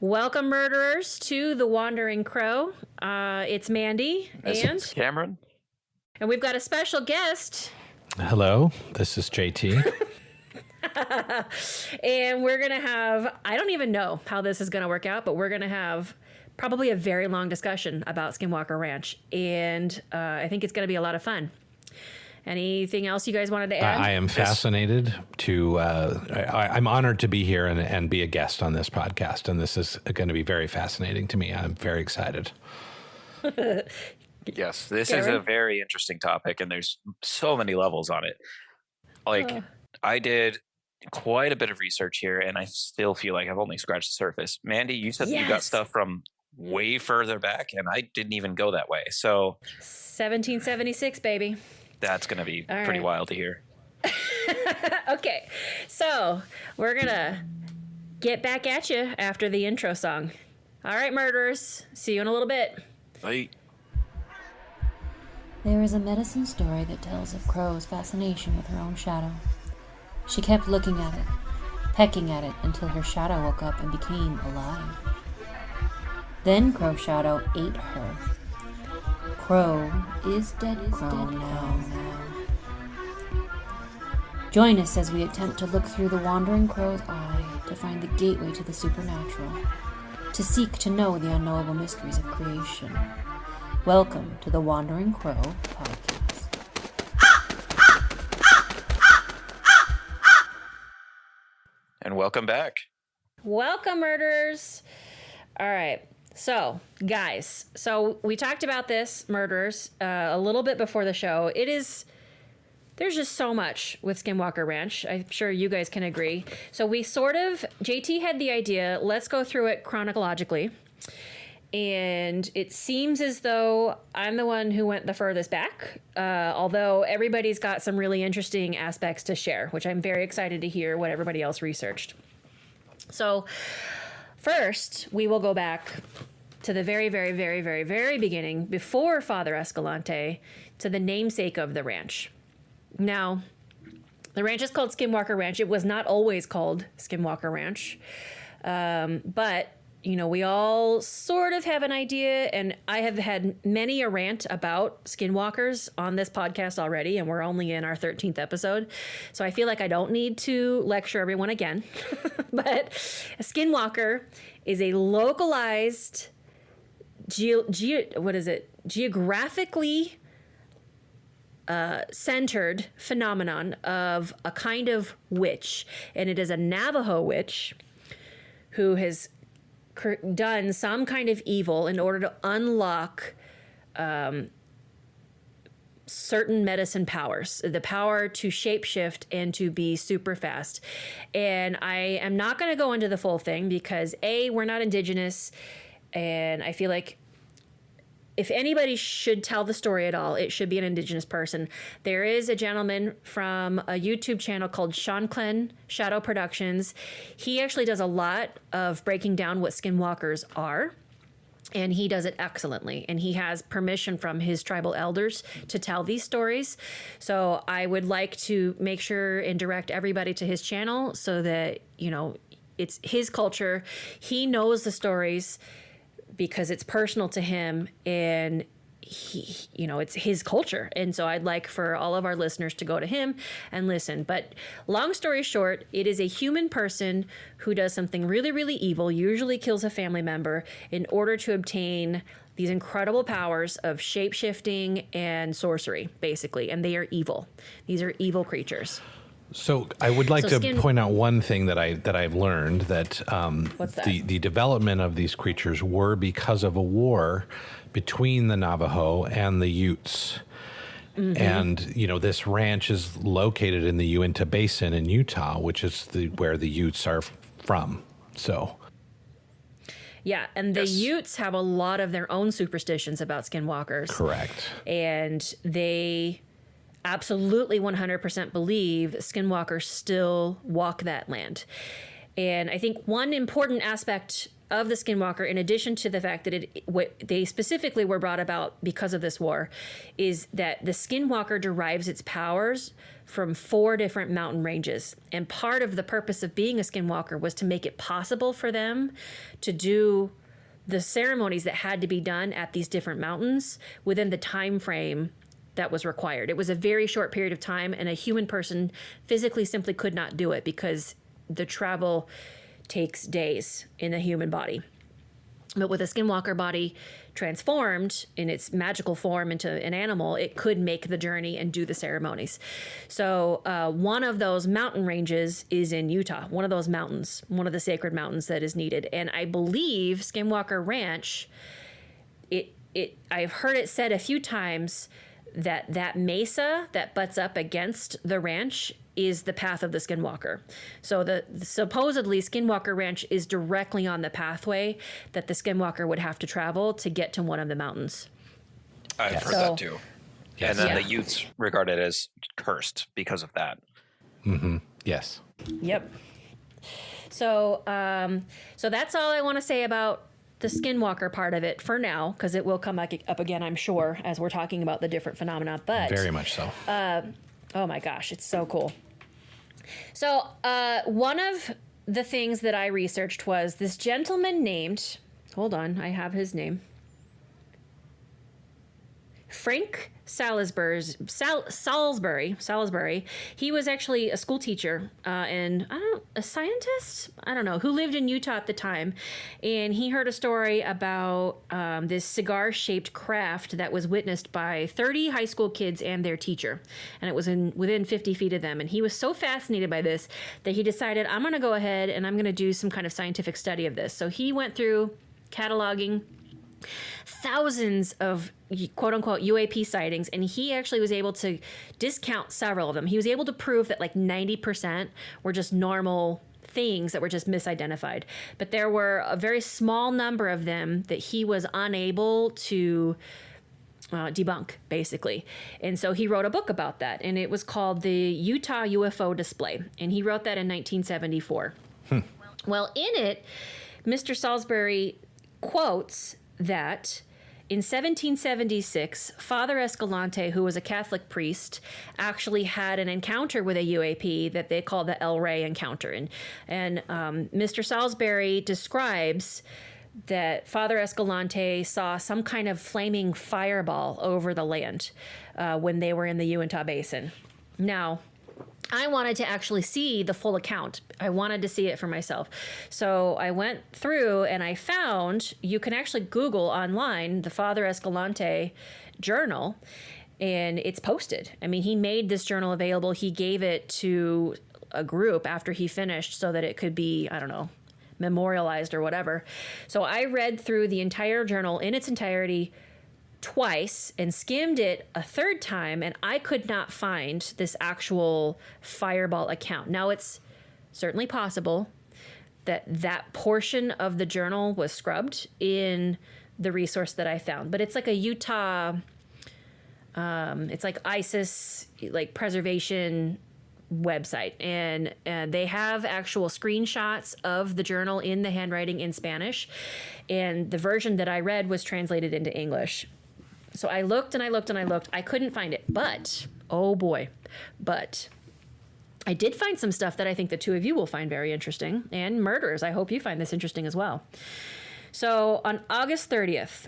Welcome, murderers, to The Wandering Crow. It's Mandy and Cameron. And we've got a special guest. Hello, this is JT. And we're going to have, I don't even know how this is going to work out, but we're going to have probably a very long discussion about Skinwalker Ranch. And I think it's going to be a lot of fun. Anything else you guys wanted to add? I am fascinated to, I'm honored to be here and be a guest on this podcast. And this is going to be very fascinating to me. I'm very excited. Yes, this is a very interesting topic, and there's so many levels on it. I did quite a bit of research here, and I still feel like I've only scratched the surface. Mandy, you said you got stuff from way further back, and I didn't even go that way. So 1776, baby. That's going to be pretty wild to hear. Okay, so we're going to get back at you after the intro song. All right, murderers. See you in a little bit. Bye. There is a medicine story that tells of Crow's fascination with her own shadow. She kept looking at it, pecking at it until her shadow woke up and became alive. Then Crow's shadow ate her. Crow is dead Crow now. Join us as we attempt to look through the wandering crow's eye to find the gateway to the supernatural, to seek to know the unknowable mysteries of creation. Welcome to the Wandering Crow Podcast. And welcome back. Welcome, murderers. All right. So, guys, we talked about this, murderers, a little bit before the show. There's just so much with Skinwalker Ranch. I'm sure you guys can agree. So JT had the idea, let's go through it chronologically. And it seems as though I'm the one who went the furthest back, although everybody's got some really interesting aspects to share, which I'm very excited to hear what everybody else researched. So first, we will go back to the very, very, very, very, very beginning, before Father Escalante, to the namesake of the ranch. Now, the ranch is called Skinwalker Ranch. It was not always called Skinwalker Ranch, but we all sort of have an idea, and I have had many a rant about skinwalkers on this podcast already, and we're only in our 13th episode, so I feel like I don't need to lecture everyone again. But a skinwalker is a localized, geographically centered phenomenon of a kind of witch, and it is a Navajo witch who has done some kind of evil in order to unlock certain medicine powers, the power to shapeshift and to be super fast. And I am not going to go into the full thing because we're not indigenous, and I feel like if anybody should tell the story at all, it should be an indigenous person. There is a gentleman from a YouTube channel called Sean Clen Shadow Productions. He actually does a lot of breaking down what skinwalkers are, and he does it excellently. And he has permission from his tribal elders to tell these stories. So I would like to make sure and direct everybody to his channel so that, it's his culture. He knows the stories because it's personal to him, and it's his culture. And so I'd like for all of our listeners to go to him and listen. But long story short, it is a human person who does something really, really evil, usually kills a family member in order to obtain these incredible powers of shape-shifting and sorcery, basically. And they are evil. These are evil creatures. So I would like to point out one thing that I've learned, that, What's that? The development of these creatures were because of a war between the Navajo and the Utes. Mm-hmm. And, this ranch is located in the Uintah Basin in Utah, which is where the Utes are from. So. Yeah, and the Utes have a lot of their own superstitions about skinwalkers. Correct. And they absolutely 100% believe skinwalkers still walk that land. And I think one important aspect of the Skinwalker, in addition to the fact that what they specifically were brought about because of this war, is that the Skinwalker derives its powers from 4 different mountain ranges. And part of the purpose of being a Skinwalker was to make it possible for them to do the ceremonies that had to be done at these different mountains within the time frame that was required. It was a very short period of time, and a human person physically simply could not do it because the travel takes days in a human body. But with a Skinwalker body transformed in its magical form into an animal, it could make the journey and do the ceremonies. So one of those mountain ranges is in Utah, one of those mountains, one of the sacred mountains that is needed. And I believe Skinwalker Ranch, I've heard it said a few times that mesa that butts up against the ranch is the path of the Skinwalker. So the supposedly Skinwalker Ranch is directly on the pathway that the Skinwalker would have to travel to get to one of the mountains. I've heard that too. Yes. And then the Utes regard it as cursed because of that. Mm-hmm. Yes. Yep. So so that's all I want to say about the Skinwalker part of it for now, because it will come up again, I'm sure, as we're talking about the different phenomena. But very much so. Oh my gosh, it's so cool. So one of the things that I researched was this gentleman named, hold on, I have his name, Frank Salisbury. He was actually a school teacher and a scientist, I don't know, who lived in Utah at the time. And he heard a story about this cigar-shaped craft that was witnessed by 30 high school kids and their teacher. And it was within 50 feet of them. And he was so fascinated by this that he decided, I'm going to go ahead and I'm going to do some kind of scientific study of this. So he went through cataloging thousands of quote-unquote UAP sightings, and he actually was able to discount several of them. He was able to prove that like 90% were just normal things that were just misidentified. But there were a very small number of them that he was unable to debunk, basically. And so he wrote a book about that, and it was called The Utah UFO Display, and he wrote that in 1974. Well, in it, Mr. Salisbury quotes that in 1776, Father Escalante, who was a Catholic priest, actually had an encounter with a UAP that they call the El Rey encounter. And Mr. Salisbury describes that Father Escalante saw some kind of flaming fireball over the land when they were in the Uintah Basin. Now, I wanted to actually see the full account. I wanted to see it for myself. So I went through and I found, you can actually Google online the Father Escalante journal, and it's posted. I mean, he made this journal available. He gave it to a group after he finished so that it could be, I don't know, memorialized or whatever. So I read through the entire journal in its entirety twice and skimmed it a third time, and I could not find this actual fireball account. Now, it's certainly possible that that portion of the journal was scrubbed in the resource that I found, but it's like a Utah, it's like ISIS, like preservation website, and they have actual screenshots of the journal in the handwriting in Spanish, and the version that I read was translated into English. So I looked and I looked and I looked. I couldn't find it. But, oh boy, but I did find some stuff that I think the two of you will find very interesting. And murderers, I hope you find this interesting as well. So on August 30th,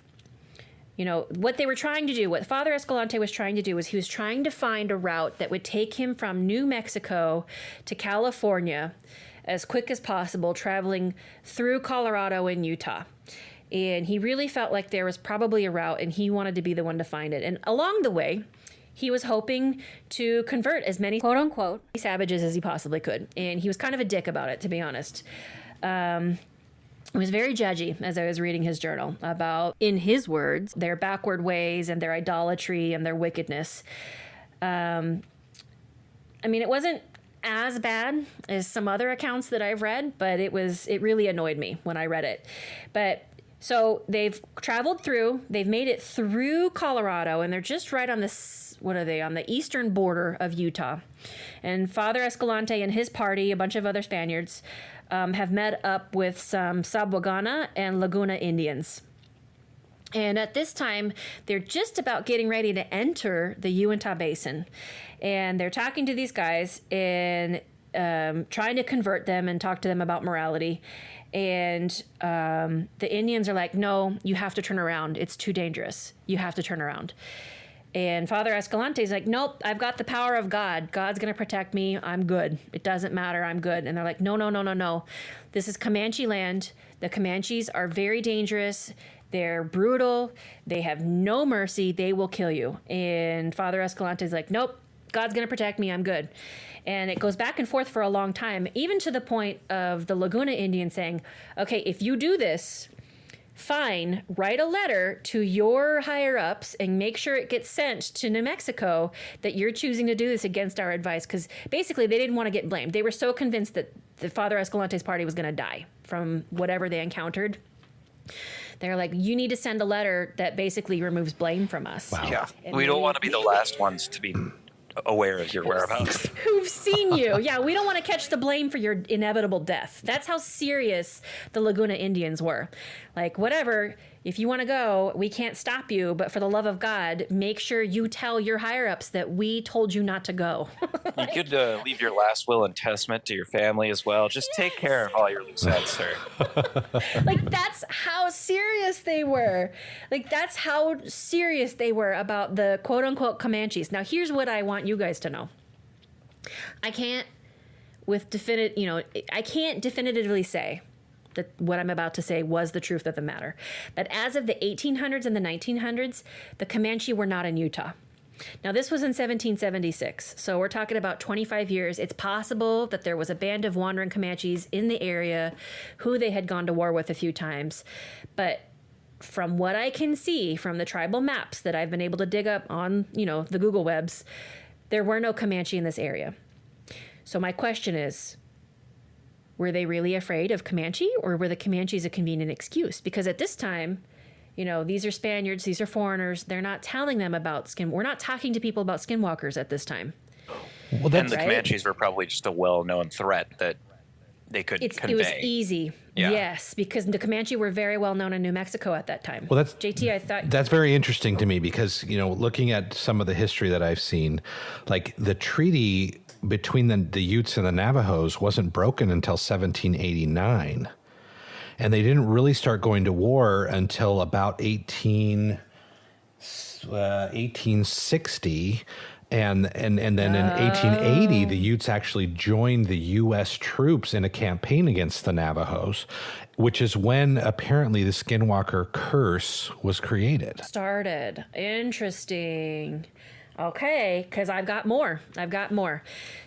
you know, what they were trying to do, what Father Escalante was trying to do was he was trying to find a route that would take him from New Mexico to California as quick as possible, traveling through Colorado and Utah. And he really felt like there was probably a route, and he wanted to be the one to find it. And along the way, he was hoping to convert as many quote-unquote savages as he possibly could. And he was kind of a dick about it, to be honest. He was very judgy as I was reading his journal about, in his words, their backward ways and their idolatry and their wickedness. I mean, it wasn't as bad as some other accounts that I've read, but it really annoyed me when I read it. But so they've traveled through, they've made it through Colorado, and they're just right on this, what are they, on the eastern border of Utah. And Father Escalante and his party, a bunch of other Spaniards, have met up with some Sabwagana and Laguna Indians. And at this time, they're just about getting ready to enter the Uintah Basin. And they're talking to these guys and trying to convert them and talk to them about morality. And the Indians are like, no, you have to turn around. It's too dangerous. You have to turn around. And Father Escalante is like, nope, I've got the power of God. God's going to protect me. I'm good. It doesn't matter. I'm good. And they're like, no, no, no, no, no. This is Comanche land. The Comanches are very dangerous. They're brutal. They have no mercy. They will kill you. And Father Escalante is like, nope, God's going to protect me. I'm good. And it goes back and forth for a long time, even to the point of the Laguna Indian saying, okay, if you do this, fine, write a letter to your higher ups and make sure it gets sent to New Mexico that you're choosing to do this against our advice. Because basically they didn't want to get blamed. They were so convinced that the Father Escalante's party was going to die from whatever they encountered. They're like, you need to send a letter that basically removes blame from us. Wow. Yeah, And we don't want to be the last ones to be aware of your whereabouts. Who've seen you. Yeah, we don't want to catch the blame for your inevitable death. That's how serious the Laguna Indians were. Like, whatever, if you want to go, we can't stop you, but for the love of God, make sure you tell your higher-ups that we told you not to go. You could leave your last will and testament to your family as well. Just take care of all your loose ends, sir. Like, that's how serious they were. Like, that's how serious they were about the quote-unquote Comanches. Now, here's what I want you guys to know. I can't definitively say that what I'm about to say was the truth of the matter. But as of the 1800s and the 1900s, the Comanche were not in Utah. Now, this was in 1776, so we're talking about 25 years. It's possible that there was a band of wandering Comanches in the area who they had gone to war with a few times. But from what I can see from the tribal maps that I've been able to dig up on, the Google webs, there were no Comanche in this area. So my question is, were they really afraid of Comanche, or were the Comanches a convenient excuse? Because at this time, these are Spaniards, these are foreigners. They're not telling them about we're not talking to people about skinwalkers at this time. Well, and the Comanches were probably just a well-known threat that they could convey. It was easy. Yeah. Yes, because the Comanche were very well known in New Mexico at that time. Well, JT, I thought that's very interesting to me because, looking at some of the history that I've seen, like the treaty between the Utes and the Navajos wasn't broken until 1789. And they didn't really start going to war until about 1860. And then in 1880, the Utes actually joined the U.S. troops in a campaign against the Navajos, which is when apparently the Skinwalker curse was created. Started. Interesting. Okay, because I've got more.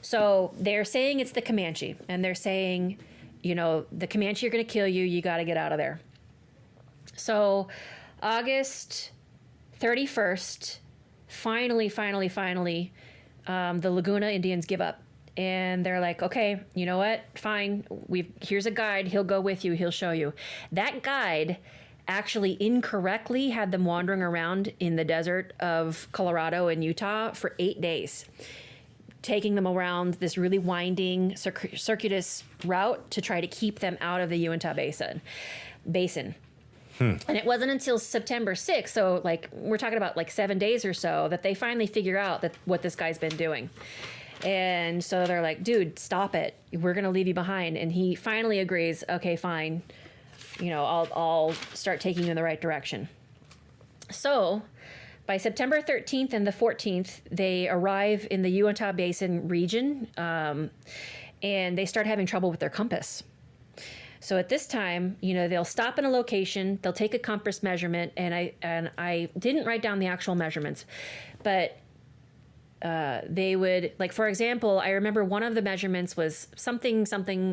So they're saying it's the Comanche, and they're saying, the Comanche are going to kill you. You got to get out of there. So August 31st, finally, the Laguna Indians give up. And they're like, okay, you know what? Fine. Here's a guide. He'll go with you. He'll show you. That guide actually incorrectly had them wandering around in the desert of Colorado and Utah for 8 days, taking them around this really winding circuitous route to try to keep them out of the Uintah Basin. And it wasn't until September 6th, so we're talking about 7 days or so, that they finally figure out what this guy's been doing. And so they're like, dude, stop it. We're going to leave you behind. And he finally agrees, okay, fine. I'll start taking you in the right direction. So by September 13th and the 14th, they arrive in the Uintah Basin region, and they start having trouble with their compass. So at this time, they'll stop in a location, they'll take a compass measurement, and I didn't write down the actual measurements, but they would, for example, I remember one of the measurements was something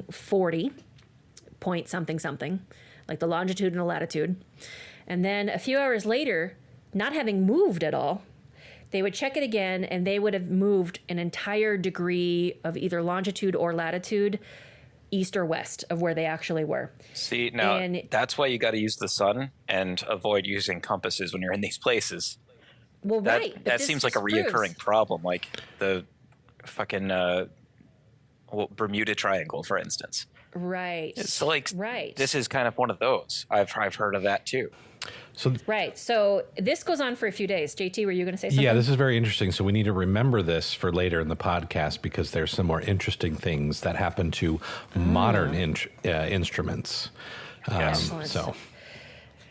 40, point something, like the longitude and the latitude. And then a few hours later, not having moved at all, they would check it again, and they would have moved an entire degree of either longitude or latitude east or west of where they actually were. See, now that's why you got to use the sun and avoid using compasses when you're in these places. Well, that seems like a reoccurring problem, like the fucking Bermuda Triangle, for instance. Right. So like, right. this is kind of one of those. I've heard of that too. So right. So this goes on for a few days. JT, were you going to say something? yeah, this is very interesting. So we need to remember this for later in the podcast because there's some more interesting things that happen to modern instruments. Excellent.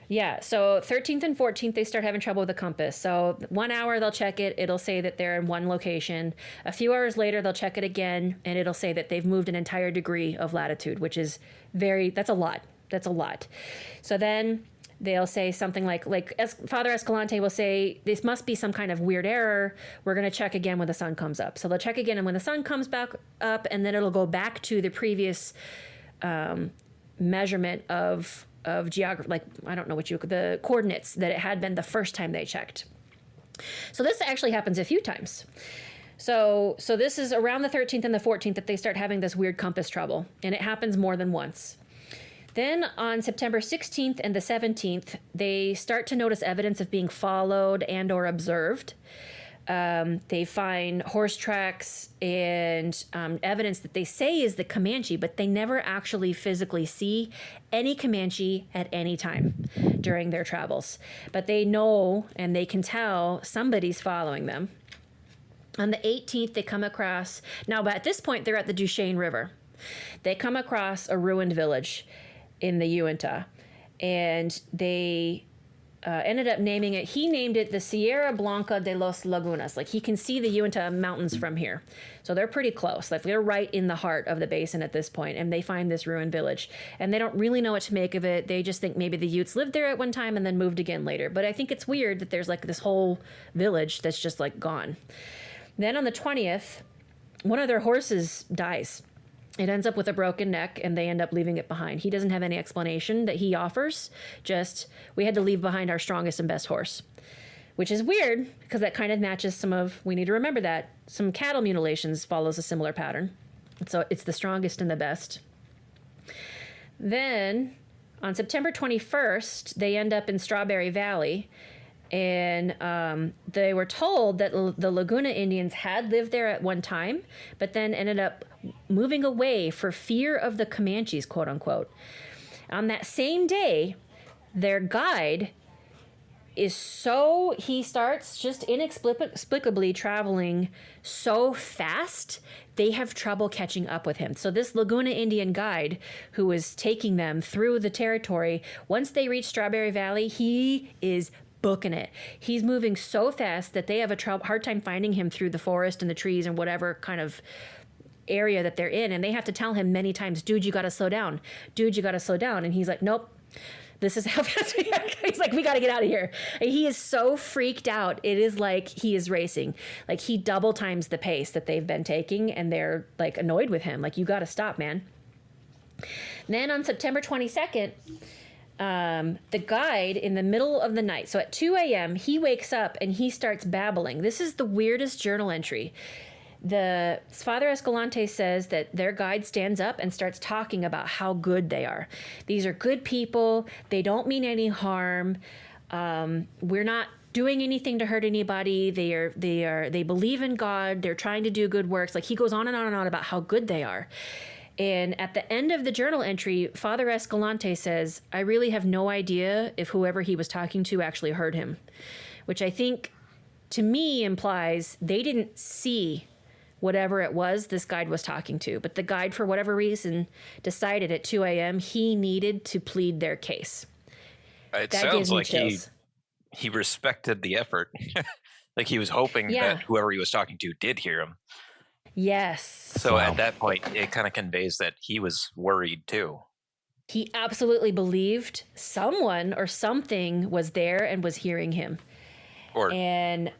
Yeah, so 13th and 14th, they start having trouble with the compass. So 1 hour, they'll check it. It'll say that they're in one location. A few hours later, they'll check it again, and it'll say that they've moved an entire degree of latitude, which is that's a lot. That's a lot. So then they'll say something like Father Escalante will say, this must be some kind of weird error. We're going to check again when the sun comes up. So they'll check again, and when the sun comes back up, and then it'll go back to the previous measurement of geography, like, I don't know the coordinates that it had been the first time they checked. So this actually happens a few times. So this is around the 13th and the 14th that they start having this weird compass trouble, and it happens more than once. Then on September 16th and the 17th, they start to notice evidence of being followed and or observed. They find horse tracks and evidence that they say is the Comanche, but they never actually physically see any Comanche at any time during their travels. But they know and they can tell somebody's following them. On the 18th, they come across, but at this point, they're at the Duchesne River. They come across a ruined village in the Uintah, and they ended up naming it. He named it the Sierra Blanca de los Lagunas. Like, he can see the Uintah Mountains from here. So they're pretty close. Like, they're right in the heart of the basin at this point, and they find this ruined village. And they don't really know what to make of it. They just think maybe the Utes lived there at one time and then moved again later. But I think it's weird that there's, like, this whole village that's just, like, gone. Then on the 20th, one of their horses dies. It ends up with a broken neck, and they end up leaving it behind. He doesn't have any explanation that he offers. Just, we had to leave behind our strongest and best horse. Which is weird, because that kind of matches we need to remember that. Some cattle mutilations follows a similar pattern. So it's the strongest and the best. Then, on September 21st, they end up in Strawberry Valley. And they were told that the Laguna Indians had lived there at one time, but then ended up moving away for fear of the Comanches, quote unquote. On that same day, their guide he starts just inexplicably traveling so fast, they have trouble catching up with him. So this Laguna Indian guide who was taking them through the territory, once they reach Strawberry Valley, he is booking it. He's moving so fast that they have a hard time finding him through the forest and the trees and whatever kind of area that they're in. And they have to tell him many times, dude, you got to slow down. Dude, you got to slow down. And he's like, nope, this is how fast we are. He's like, we got to get out of here. And he is so freaked out. It is like he is racing. Like, he double times the pace that they've been taking, and they're like annoyed with him. Like, you got to stop, man. Then on September 22nd, the guide, in the middle of the night, so at 2 a.m., he wakes up and he starts babbling. This is the weirdest journal entry. The Father Escalante says that their guide stands up and starts talking about how good they are. These are good people. They don't mean any harm. We're not doing anything to hurt anybody. They believe in God. They're trying to do good works. Like, he goes on and on and on about how good they are. And at the end of the journal entry, Father Escalante says, I really have no idea if whoever he was talking to actually heard him, which I think to me implies they didn't see whatever it was this guide was talking to. But the guide, for whatever reason, decided at 2 a.m. he needed to plead their case. It sounds like he respected the effort. Like, he was hoping that whoever he was talking to did hear him. Yes. So at that point, it kind of conveys that he was worried too. He absolutely believed someone or something was there and was hearing him. And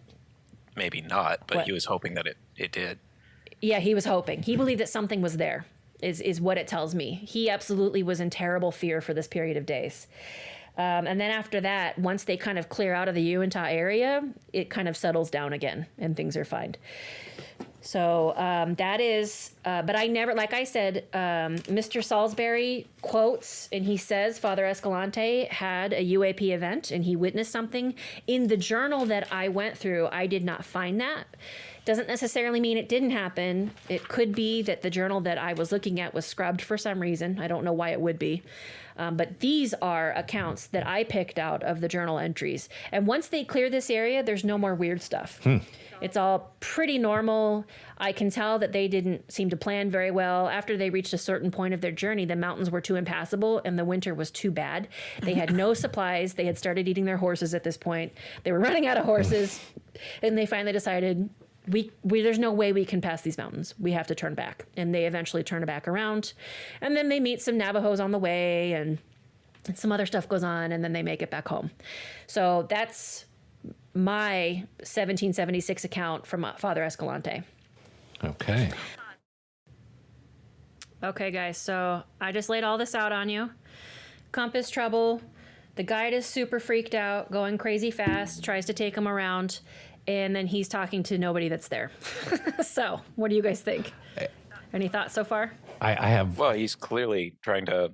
maybe not, but he was hoping that it did. Yeah, he was hoping. He believed that something was there, is what it tells me. He absolutely was in terrible fear for this period of days. And then after that, once they kind of clear out of the Uintah area, it kind of settles down again and things are fine. So that is, but I never, like I said, Mr. Salisbury quotes, and he says Father Escalante had a UAP event and he witnessed something. In the journal that I went through, I did not find that. Doesn't necessarily mean it didn't happen. It could be that the journal that I was looking at was scrubbed for some reason. I don't know why it would be. But these are accounts that I picked out of the journal entries. And once they clear this area, there's no more weird stuff. It's all pretty normal. I can tell that they didn't seem to plan very well. After they reached a certain point of their journey, the mountains were too impassable and the winter was too bad. They had no supplies. They had started eating their horses at this point. They were running out of horses. And they finally decided, we there's no way we can pass these mountains. We have to turn back. And they eventually turn back around. And then they meet some Navajos on the way and some other stuff goes on, and then they make it back home. So that's my 1776 account from Father Escalante. Okay. Okay, guys, so I just laid all this out on you. Compass trouble. The guide is super freaked out, going crazy fast, tries to take him around, and then he's talking to nobody that's there. So, what do you guys think? Any thoughts so far? I have. Well, he's clearly trying to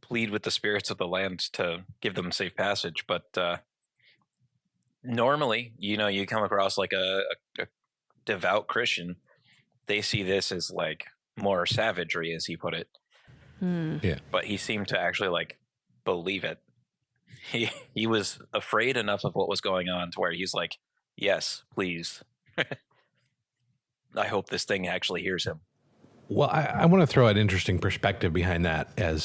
plead with the spirits of the land to give them safe passage, but normally, you come across like a devout Christian, they see this as like more savagery, as he put it. Yeah. But he seemed to actually like believe it. He was afraid enough of what was going on to where he's like, yes, please. I hope this thing actually hears him. Well, I want to throw an interesting perspective behind that as,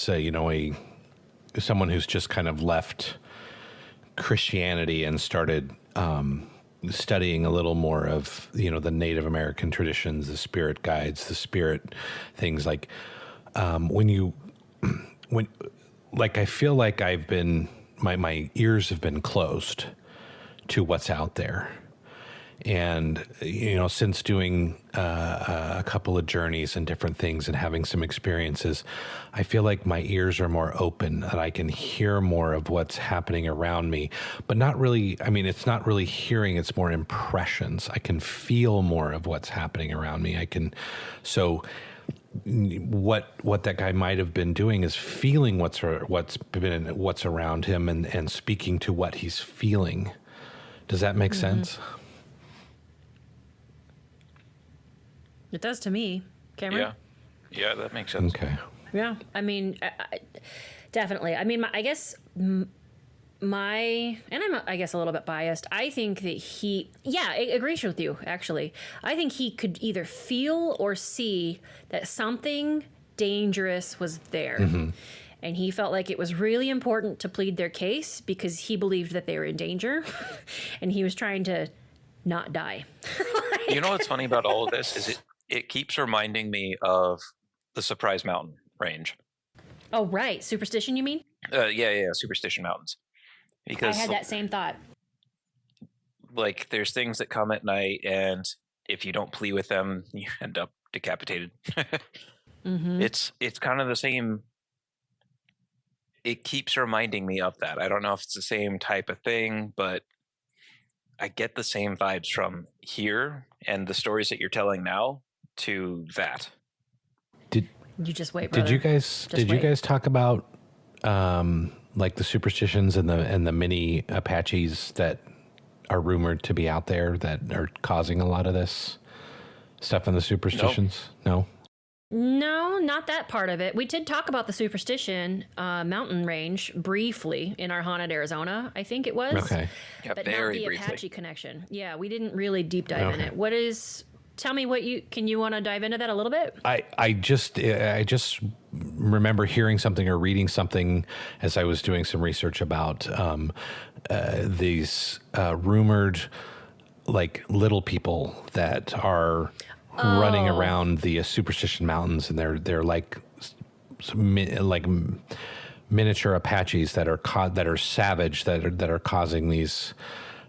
someone who's just kind of left Christianity and started studying a little more of, the Native American traditions, the spirit guides, the spirit things like I feel like I've been, my ears have been closed to what's out there. And, since doing a couple of journeys and different things and having some experiences, I feel like my ears are more open and I can hear more of what's happening around me, but not really. I mean, it's not really hearing, it's more impressions. I can feel more of what's happening around me. So what that guy might have been doing is feeling what's around him and speaking to what he's feeling. Does that make sense? It does to me. Cameron? Yeah, that makes sense. Okay. Yeah, I mean, definitely. I mean, I guess and I'm, I guess, a little bit biased. I think that I agree with you, actually. I think he could either feel or see that something dangerous was there. Mm-hmm. And he felt like it was really important to plead their case because he believed that they were in danger. And he was trying to not die. You know what's funny about all of this is it keeps reminding me of the Surprise Mountain range. Oh, right. Superstition, you mean? Yeah, Superstition Mountains. Because I had that same thought. Like, there's things that come at night, and if you don't plea with them, you end up decapitated. Mm-hmm. It's kind of the same. It keeps reminding me of that. I don't know if it's the same type of thing, but I get the same vibes from here and the stories that you're telling now to that. You just wait, brother. Did you guys talk about like the superstitions and the mini Apaches that are rumored to be out there that are causing a lot of this stuff in the superstitions? No? No, not that part of it. We did talk about the superstition mountain range briefly in our Haunted Arizona, I think it was. Okay. Yeah, but very not the briefly. Apache connection. Yeah, we didn't really deep dive in it. Tell me what you want to dive into that a little bit? I just remember hearing something or reading something as I was doing some research about these rumored like little people that are running around the Superstition Mountains, and they're like miniature Apaches that are savage that are causing these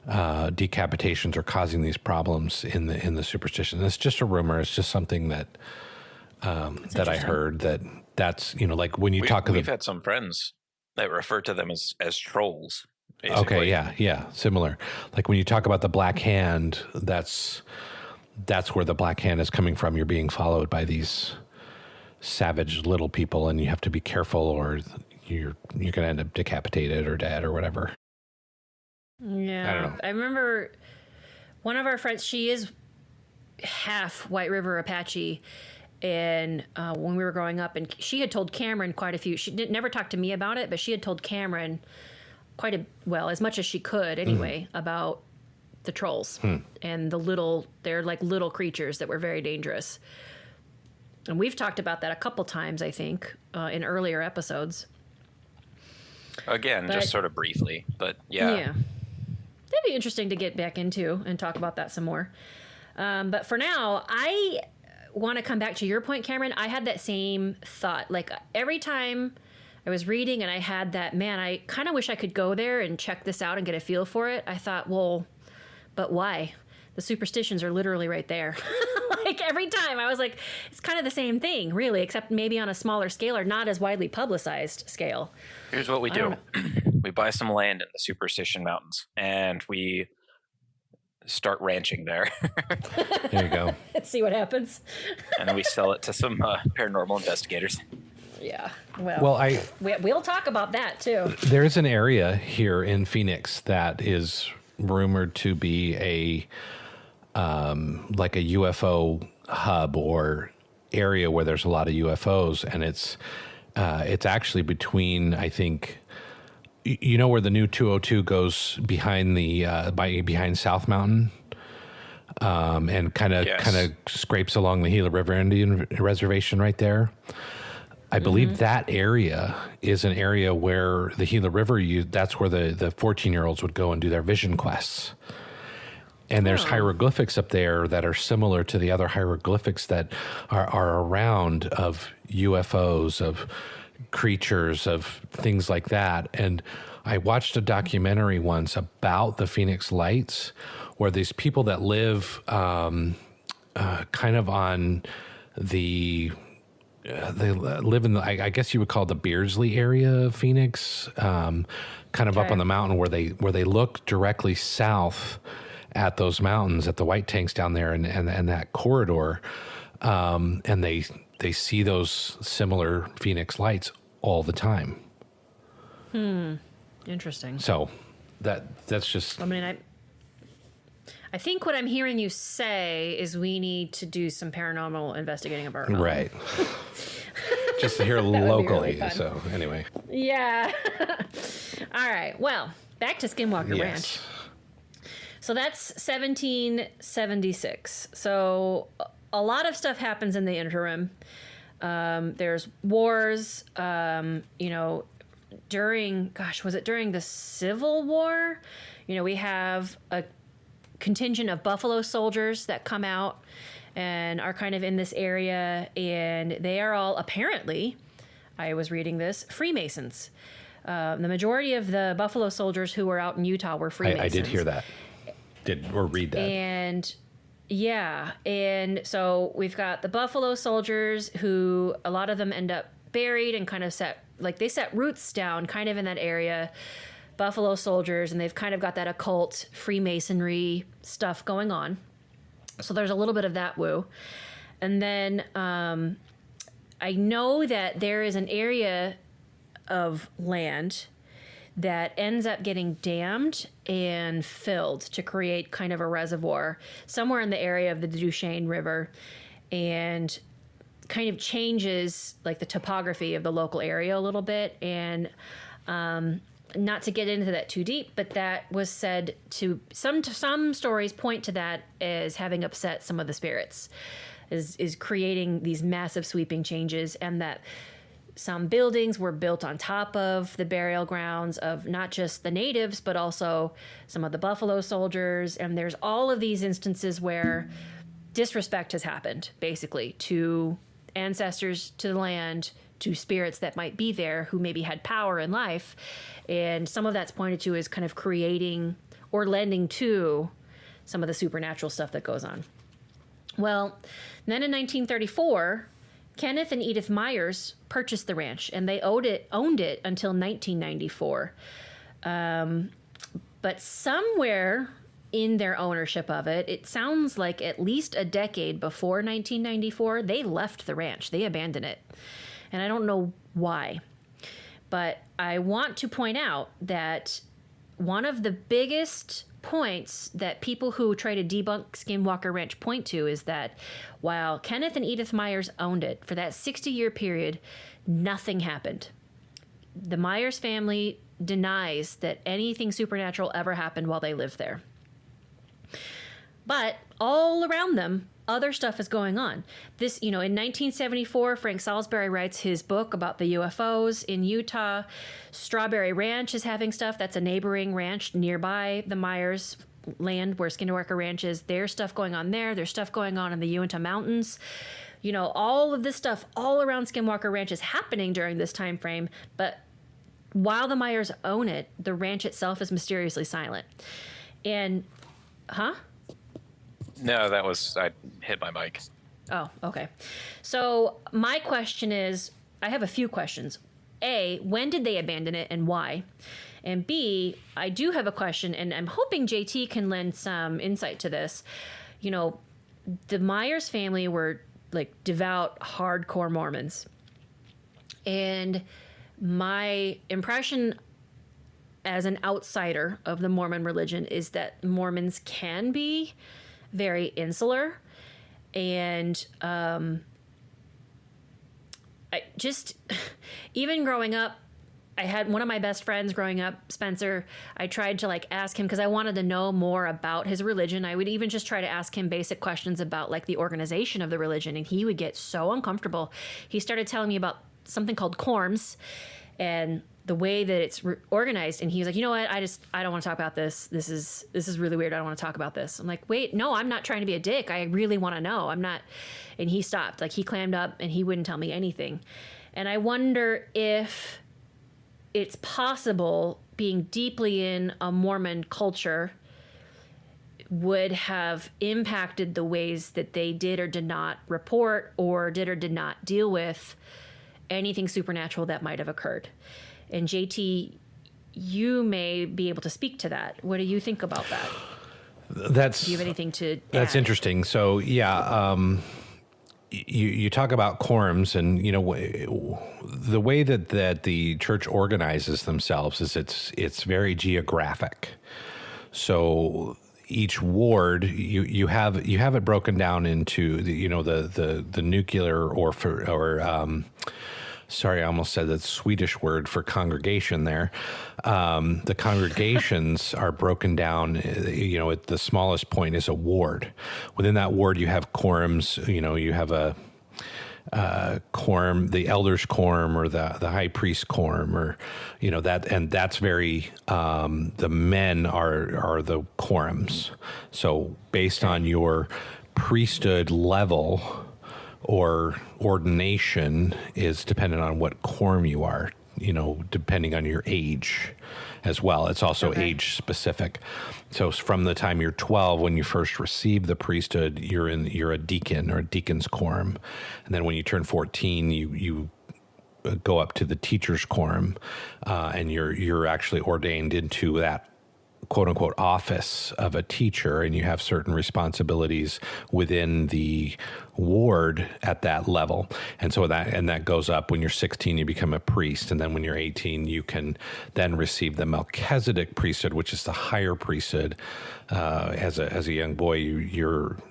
decapitations or causing these problems in the superstition. It's just a rumor. It's just something that I heard that's like when you we've had some friends that refer to them as trolls. Basically. Okay, yeah, similar. Like when you talk about the Black Hand, that's that's where the Black Hand is coming from. You're being followed by these savage little people, and you have to be careful, or you're going to end up decapitated or dead or whatever. Yeah. I don't know. I remember one of our friends, she is half White River Apache, and when we were growing up, and she had told Cameron quite a few. She never talked to me about it, but she had told Cameron as much as she could anyway, about the trolls and they're like little creatures that were very dangerous. And we've talked about that a couple times, I think, in earlier episodes. Again, just sort of briefly, but yeah. Yeah. That'd be interesting to get back into and talk about that some more. But for now, I want to come back to your point, Cameron. I had that same thought. Like every time I was reading and I had that, man, I kind of wish I could go there and check this out and get a feel for it. I thought, well, but why? The superstitions are literally right there. Like every time I was like, it's kind of the same thing, really, except maybe on a smaller scale or not as widely publicized scale. Here's what we do. We buy some land in the Superstition Mountains and we start ranching there. There you go. Let's see what happens. And then we sell it to some paranormal investigators. Yeah. We'll talk about that too. There's an area here in Phoenix that is rumored to be a like a UFO hub or area where there's a lot of UFOs, and it's actually between, I think, you know where the new 202 goes behind the behind South Mountain, and kind of scrapes along the Gila River Indian Reservation right there. I believe that area is an area where the Gila River, that's where the 14-year-olds would go and do their vision quests. And there's hieroglyphics up there that are similar to the other hieroglyphics that are around of UFOs, of creatures, of things like that. And I watched a documentary once about the Phoenix Lights, where these people that live kind of on the... they live in I guess you would call it the Beardsley area of Phoenix, kind of up on the mountain where they look directly south at those mountains, at the white tanks down there and that corridor, and they see those similar Phoenix lights all the time. Interesting. So that's just. I mean, I think what I'm hearing you say is we need to do some paranormal investigating of our own. Right. Just here locally. Really, so anyway. Yeah. All right. Well, back to Skinwalker Ranch. So that's 1776. So a lot of stuff happens in the interim. There's wars, during the Civil War? We have a contingent of Buffalo Soldiers that come out and are kind of in this area, and they are all apparently, I was reading this, Freemasons. The majority of the Buffalo Soldiers who were out in Utah were Freemasons. I did hear that. Read that. And so we've got the Buffalo Soldiers, who a lot of them end up buried and kind of set roots down kind of in that area. Buffalo Soldiers, and they've kind of got that occult Freemasonry stuff going on. So there's a little bit of that woo. And then I know that there is an area of land that ends up getting dammed and filled to create kind of a reservoir somewhere in the area of the Duchesne River, and kind of changes like the topography of the local area a little bit. And not to get into that too deep, but that was said to some stories point to that as having upset some of the spirits, is creating these massive sweeping changes, and that some buildings were built on top of the burial grounds of not just the natives, but also some of the Buffalo Soldiers. And there's all of these instances where disrespect has happened, basically, to ancestors, to the land, to spirits that might be there who maybe had power in life. And some of that's pointed to as kind of creating or lending to some of the supernatural stuff that goes on. Well, then in 1934, Kenneth and Edith Myers purchased the ranch, and they owned it until 1994. But somewhere in their ownership of it. It sounds like at least a decade before 1994, they left the ranch. They abandoned it. And I don't know why. But I want to point out that one of the biggest points that people who try to debunk Skinwalker Ranch point to is that while Kenneth and Edith Myers owned it, for that 60-year period, nothing happened. The Myers family denies that anything supernatural ever happened while they lived there. But all around them, other stuff is going on. This, in 1974, Frank Salisbury writes his book about the UFOs in Utah. Strawberry Ranch is having stuff. That's a neighboring ranch nearby the Myers land where Skinwalker Ranch is. There's stuff going on there. There's stuff going on in the Uintah Mountains. All of this stuff all around Skinwalker Ranch is happening during this time frame. But while the Myers own it, the ranch itself is mysteriously silent. And, No, I hit my mic. Oh, okay. So my question is, I have a few questions. A, when did they abandon it and why? And B, I do have a question, and I'm hoping JT can lend some insight to this. The Myers family were like devout, hardcore Mormons. And my impression as an outsider of the Mormon religion is that Mormons can be very insular, and I just, even growing up, I had one of my best friends growing up, Spencer. I tried to ask him because I wanted to know more about his religion. I would even just try to ask him basic questions about the organization of the religion, and he would get so uncomfortable. He started telling me about something called corms and the way that it's organized. And he was like, you know what? I don't want to talk about this. This is really weird. I don't want to talk about this. I'm like, wait, no, I'm not trying to be a dick. I really want to know. I'm not. And he stopped. He clammed up and he wouldn't tell me anything. And I wonder if it's possible, being deeply in a Mormon culture would have impacted the ways that they did or did not report or did not deal with anything supernatural that might have occurred. And JT, you may be able to speak to that. What do you think about that? Do you have anything to add? That's interesting. So, yeah, you talk about quorums, and, the way that the church organizes themselves is it's very geographic. So each ward, you have it broken down into the nuclear sorry, I almost said the Swedish word for congregation there. The congregations are broken down, at the smallest point is a ward. Within that ward, you have quorums, you have a quorum, the elders quorum or the high priest quorum, or, and that's very, the men are the quorums. So based on your priesthood level or ordination is dependent on what quorum you are, depending on your age as well. It's also age specific. So from the time you're 12, when you first receive the priesthood, you're a deacon or a deacon's quorum. And then when you turn 14, you go up to the teacher's quorum, and you're actually ordained into that quote unquote office of a teacher, and you have certain responsibilities within the ward at that level. And so that goes up. When you're 16, you become a priest. And then when you're 18, you can then receive the Melchizedek priesthood, which is the higher priesthood. As a young boy, you're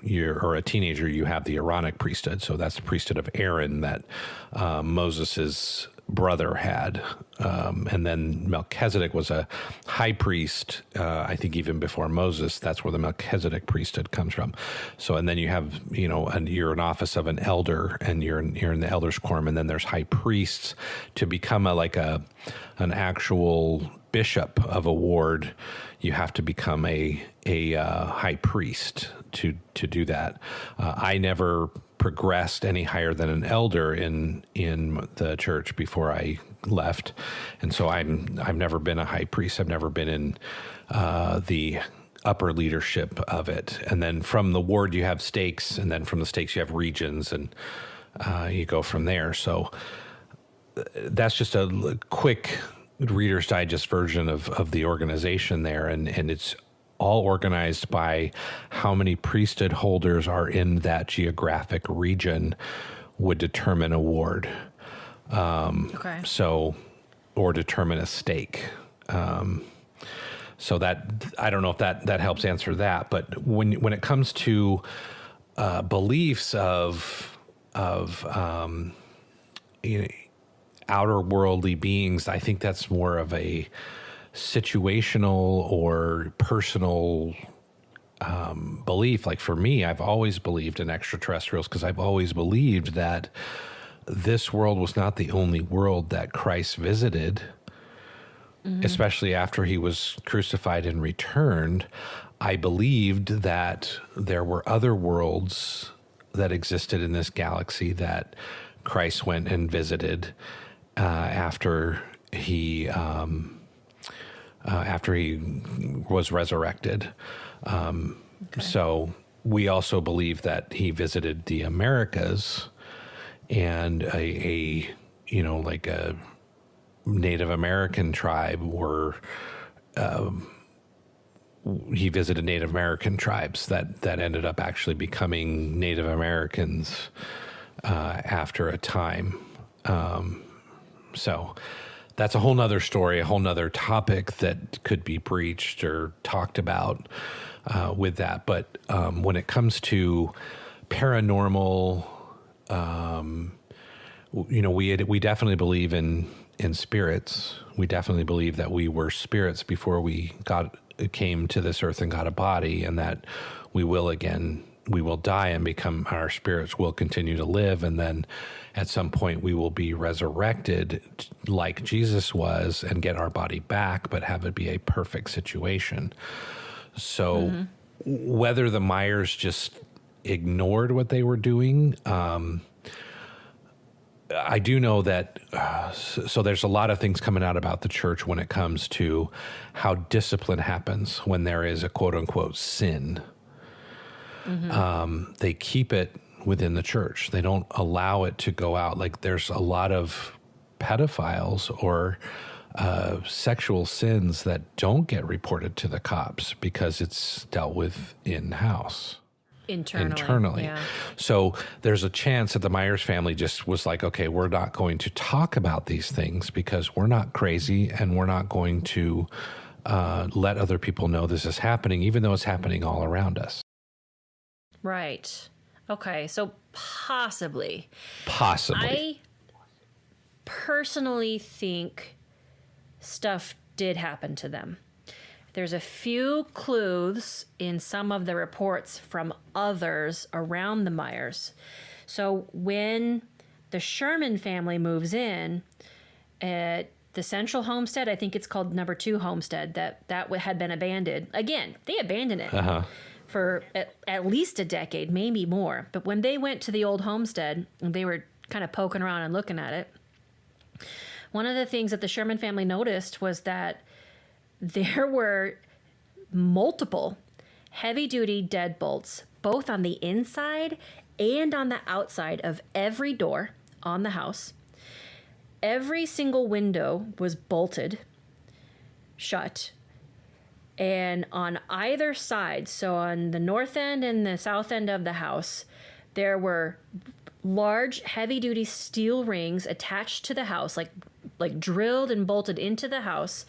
or a teenager, you have the Aaronic priesthood. So that's the priesthood of Aaron that Moses's brother had. And then Melchizedek was a high priest, I think even before Moses. That's where the Melchizedek priesthood comes from. So, and then you have, you're an office of an elder, and you're in the elders quorum, and then there's high priests. To become an actual bishop of a ward, you have to become a high priest to do that. I never progressed any higher than an elder in the church before I left, and so I've never been a high priest. I've never been in the upper leadership of it. And then from the ward you have stakes, and then from the stakes you have regions, and you go from there. So that's just a quick Reader's Digest version of the organization there, and it's all organized by how many priesthood holders are in that geographic region would determine a ward. So, or determine a stake. So that, I don't know if that helps answer that, but when it comes to beliefs of outer worldly beings, I think that's more of a situational or personal belief. Like for me, I've always believed in extraterrestrials because I've always believed that this world was not the only world that Christ visited, especially after he was crucified and returned. I believed that there were other worlds that existed in this galaxy that Christ went and visited after he was resurrected. So we also believe that he visited the Americas, and a Native American tribe he visited Native American tribes that ended up actually becoming Native Americans after a time. So that's a whole nother story, a whole nother topic that could be breached or talked about with that. But when it comes to paranormal, we definitely believe in spirits. We definitely believe that we were spirits before we came to this earth and got a body, and that we will die and our spirits will continue to live, and then at some point we will be resurrected like Jesus was and get our body back, but have it be a perfect situation. So whether the Myers just ignored what they were doing, I do know that, so there's a lot of things coming out about the church when it comes to how discipline happens when there is a quote unquote sin. They keep it within the church. They don't allow it to go out. Like there's a lot of pedophiles or sexual sins that don't get reported to the cops because it's dealt with in-house. Internally. Yeah. So there's a chance that the Myers family just was like, okay, we're not going to talk about these things because we're not crazy, and we're not going to let other people know this is happening, even though it's happening all around us. Right. Okay. So possibly. I personally think stuff did happen to them. There's a few clues in some of the reports from others around the Myers. So when the Sherman family moves in at the Central Homestead, I think it's called Number 2 Homestead, that had been abandoned. Again, they abandoned it for at least a decade, maybe more. But when they went to the old homestead, and they were kind of poking around and looking at it, one of the things that the Sherman family noticed was that there were multiple heavy-duty deadbolts, both on the inside and on the outside of every door on the house. Every single window was bolted shut. And on either side, so on the north end and the south end of the house, there were large, heavy-duty steel rings attached to the house, like drilled and bolted into the house,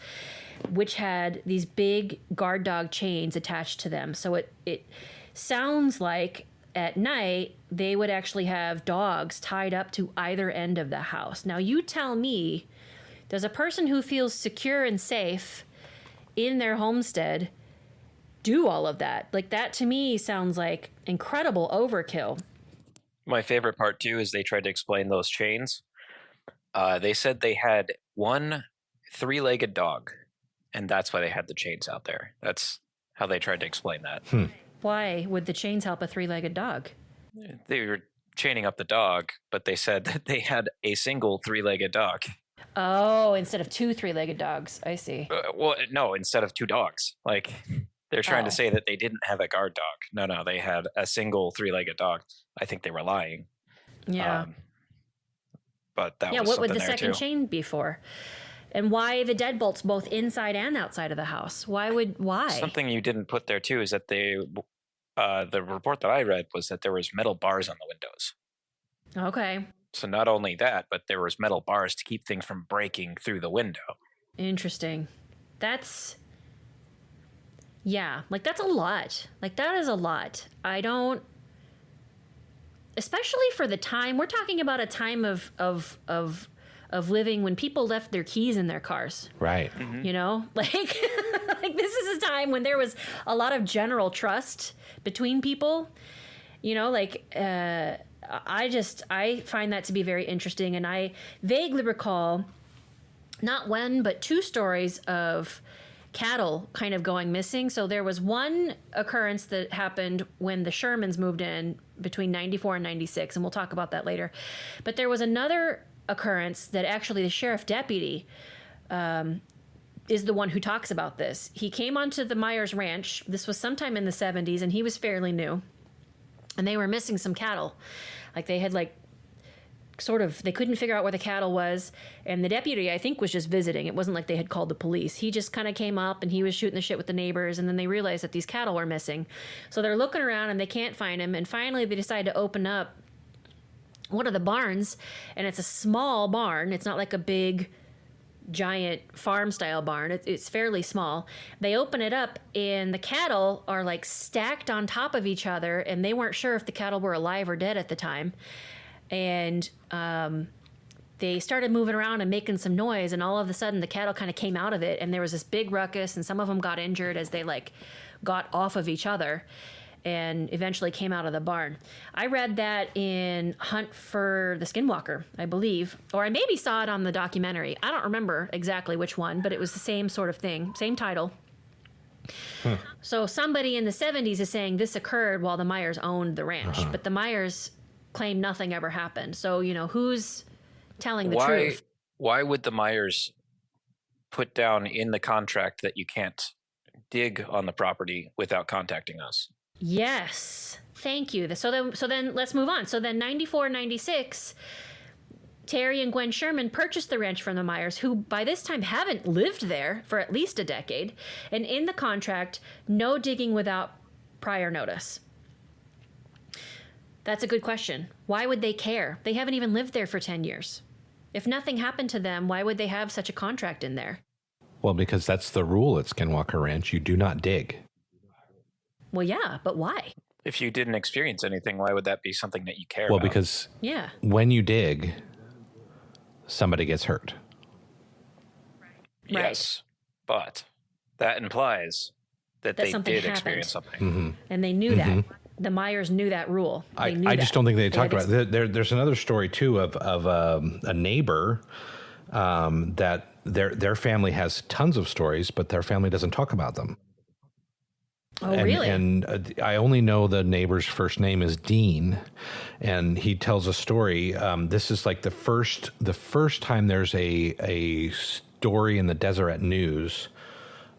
which had these big guard dog chains attached to them. So it sounds like at night they would actually have dogs tied up to either end of the house. Now you tell me, does a person who feels secure and safe in their homestead do all of that? Like, that to me sounds like incredible overkill. My favorite part too is they tried to explain those chains. They said they had one 3-legged dog, and that's why they had the chains out there. That's how they tried to explain that. Why would the chains help a 3-legged dog? They were chaining up the dog, but they said that they had a single 3-legged dog. Oh, instead of 2 3-legged dogs. I see. Well, no, instead of 2 dogs. Like, they're trying to say that they didn't have a guard dog. No, they had a single 3-legged dog. I think they were lying. Yeah. But that was what would the there second too. chain be for? And why the deadbolts both inside and outside of the house? Why? Something you didn't put there too is that the report that I read was that there was metal bars on the windows. Okay. So not only that, but there was metal bars to keep things from breaking through the window. Interesting. That's a lot. Like, that is a lot. Especially for the time, we're talking about a time of living when people left their keys in their cars. Right. You know, like this is a time when there was a lot of general trust between people. You know, like I find that to be very interesting, and I vaguely recall not one but two stories of cattle kind of going missing. So there was one occurrence that happened when the Shermans moved in between 94 and 96, and we'll talk about that later. But there was another occurrence that actually the sheriff deputy is the one who talks about this. He came onto the Myers Ranch. This was sometime in the 70s, and he was fairly new. And they were missing some cattle. Like, they had they couldn't figure out where the cattle was. And the deputy, I think, was just visiting. It wasn't like they had called the police. He just kind of came up and he was shooting the shit with the neighbors. And then they realized that these cattle were missing. So they're looking around and they can't find him. And finally they decide to open up one of the barns. And it's a small barn. It's not like a big, giant farm style barn. It's fairly small. They open it up and the cattle are like stacked on top of each other. And they weren't sure if the cattle were alive or dead at the time. And they started moving around and making some noise, and all of a sudden the cattle kind of came out of it, and there was this big ruckus, and some of them got injured as they got off of each other and eventually came out of the barn. I read that in Hunt for the Skinwalker, I believe, or I maybe saw it on the documentary. I don't remember exactly which one, but it was the same sort of thing, same title. So somebody in the 70s is saying this occurred while the Myers owned the ranch, but the Myers claim nothing ever happened. So, you know, who's telling the truth? Why would the Myers put down in the contract that you can't dig on the property without contacting us? Yes. Thank you. So then let's move on. So then 94, 96, Terry and Gwen Sherman purchased the ranch from the Myers, who by this time haven't lived there for at least a decade. And in the contract, no digging without prior notice. That's a good question. Why would they care? They haven't even lived there for 10 years. If nothing happened to them, why would they have such a contract in there? Well, because that's the rule at Skinwalker Ranch. You do not dig. Well, yeah, but why? If you didn't experience anything, why would that be something that you care Well, about? because yeah, when you dig, somebody gets hurt. Yes, but that implies that they something did happened. experience something. Mm-hmm. And they knew that. The Myers knew that rule. I just don't think they talked about it. There's another story, too, of a neighbor that their family has tons of stories, but their family doesn't talk about them. Oh, really? And I only know the neighbor's first name is Dean, and he tells a story. This is like the first time there's a story in the Deseret News.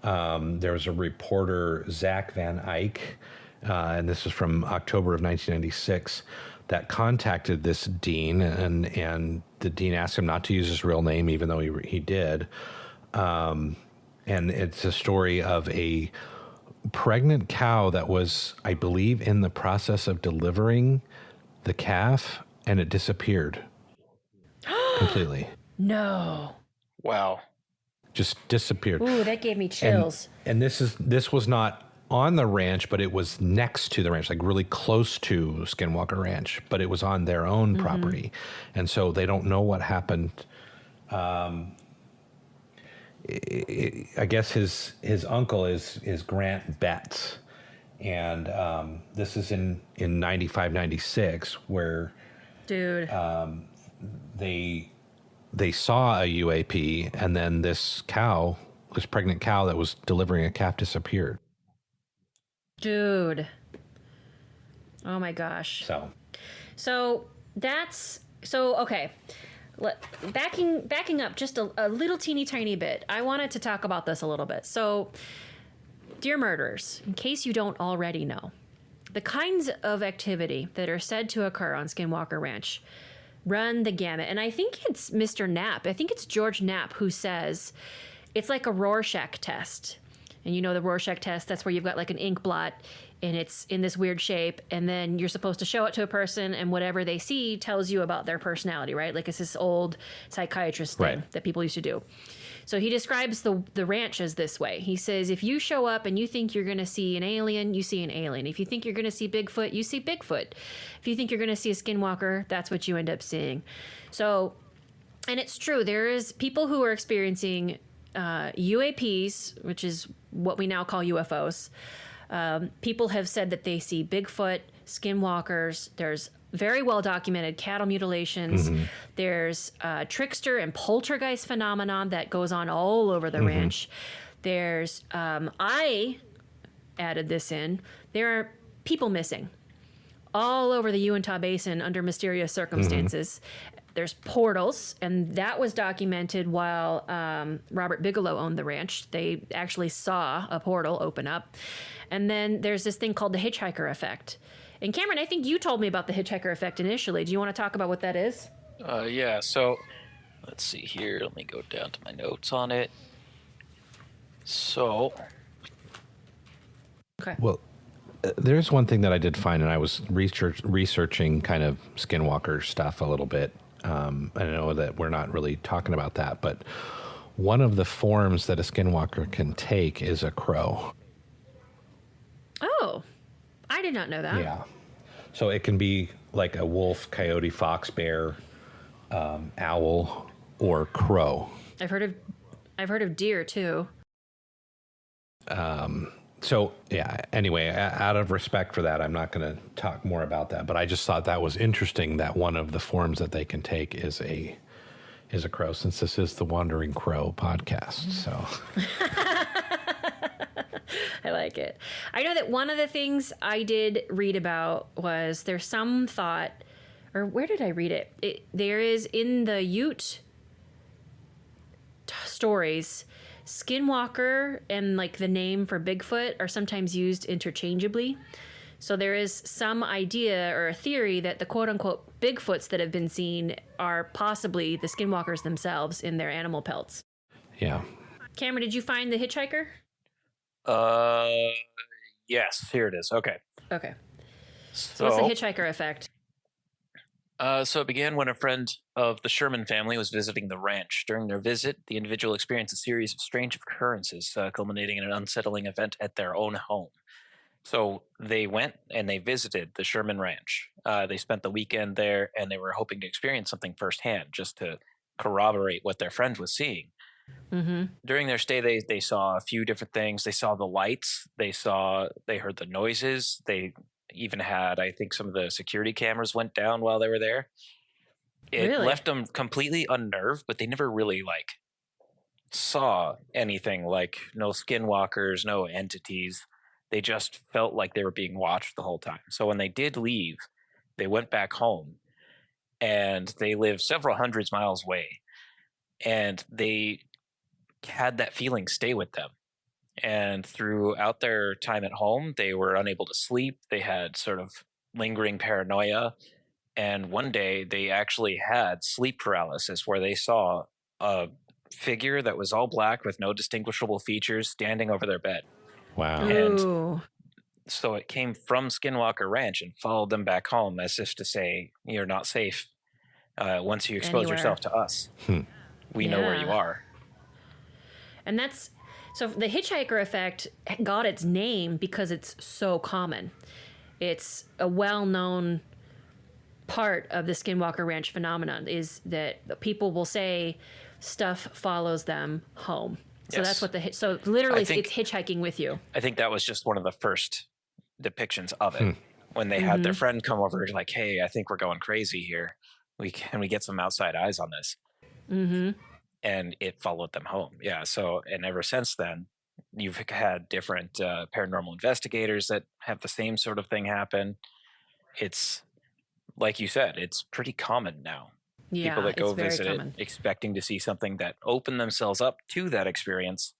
There was a reporter, Zach Van Eyck, and this is from October of 1996, that contacted this dean, and the dean asked him not to use his real name, even though he did. And it's a story of a pregnant cow that was, I believe, in the process of delivering the calf, and it disappeared completely. No. Wow. Just disappeared. Ooh, that gave me chills. And this was not on the ranch, but it was next to the ranch, like really close to Skinwalker Ranch, but it was on their own property. And so they don't know what happened. I guess his uncle is Grant Betts. And this is in 95, 96, where Dude. they saw a UAP, and then this pregnant cow that was delivering a calf disappeared. Dude. Oh my gosh. So okay. Backing up just a little teeny tiny bit. I wanted to talk about this a little bit. So, dear murderers, in case you don't already know, the kinds of activity that are said to occur on Skinwalker Ranch run the gamut. And I think it's Mr. Knapp. I think it's George Knapp who says it's like a Rorschach test. And you know the Rorschach test, that's where you've got like an ink blot and it's in this weird shape. And then you're supposed to show it to a person and whatever they see tells you about their personality, right? Like it's this old psychiatrist thing that people used to do. So he describes the ranch as this way. He says, if you show up and you think you're going to see an alien, you see an alien. If you think you're going to see Bigfoot, you see Bigfoot. If you think you're going to see a Skinwalker, that's what you end up seeing. So, and it's true. There is people who are experiencing UAPs, which is what we now call UFOs. People have said that they see Bigfoot, Skinwalkers. There's very well documented cattle mutilations. There's trickster and poltergeist phenomenon that goes on all over the ranch. There's, I added this in, there are people missing all over the Uintah Basin under mysterious circumstances. There's portals, and that was documented while Robert Bigelow owned the ranch. They actually saw a portal open up. And then there's this thing called the hitchhiker effect. And Cameron, I think you told me about the hitchhiker effect initially. Do you want to talk about what that is? Yeah, so let's see here. Let me go down to my notes on it. So. Okay. Well, there's one thing that I did find, and I was researching kind of Skinwalker stuff a little bit. I know that we're not really talking about that, but one of the forms that a Skinwalker can take is a crow. Oh, I did not know that. Yeah. So it can be like a wolf, coyote, fox, bear, owl, or crow. I've heard of deer too. So yeah, anyway, out of respect for that, I'm not going to talk more about that, but I just thought that was interesting that one of the forms that they can take is a crow, since this is the Wandering Crow podcast. So I like it. I know that one of the things I did read about was there's some thought, or where did I read it? There is in the Ute stories, Skinwalker and like the name for Bigfoot are sometimes used interchangeably. So there is some idea or a theory that the quote unquote Bigfoots that have been seen are possibly the Skinwalkers themselves in their animal pelts. yeah. Cameron, did you find the hitchhiker? Yes, here it is. Okay. Okay. So What's the hitchhiker effect? So it began when a friend of the Sherman family was visiting the ranch. During their visit, the individual experienced a series of strange occurrences, culminating in an unsettling event at their own home. So they went and they visited the Sherman Ranch. They spent the weekend there, and they were hoping to experience something firsthand, just to corroborate what their friend was seeing. During their stay, they saw a few different things. They saw the lights. They heard the noises. They even had, I think, some of the security cameras went down while they were there. It Really? left them completely unnerved, but they never really saw anything, like no skinwalkers, no entities. They just felt like they were being watched the whole time. So when they did leave, they went back home, and they lived several hundreds miles away, and they had that feeling stay with them. And throughout their time at home, they were unable to sleep. They had sort of lingering paranoia. And one day they actually had sleep paralysis, where they saw a figure that was all black with no distinguishable features standing over their bed. Wow. And Ooh. so it came from Skinwalker Ranch and followed them back home, as if to say, you're not safe once you expose Anywhere. yourself to us. We know where you are. And that's so the hitchhiker effect got its name because it's so common. It's a well-known part of the Skinwalker Ranch phenomenon is that people will say stuff follows them home. So Yes. that's what so literally I think- it's hitchhiking with you. I think that was just one of the first depictions of it. When they had their friend come over, like, hey, I think we're going crazy here. Can we get some outside eyes on this? And it followed them home. Yeah. So, and ever since then, you've had different paranormal investigators that have the same sort of thing happen. It's like you said, it's pretty common now. Yeah, People that go it's very visit common. it, expecting to see something that open themselves up to that experience,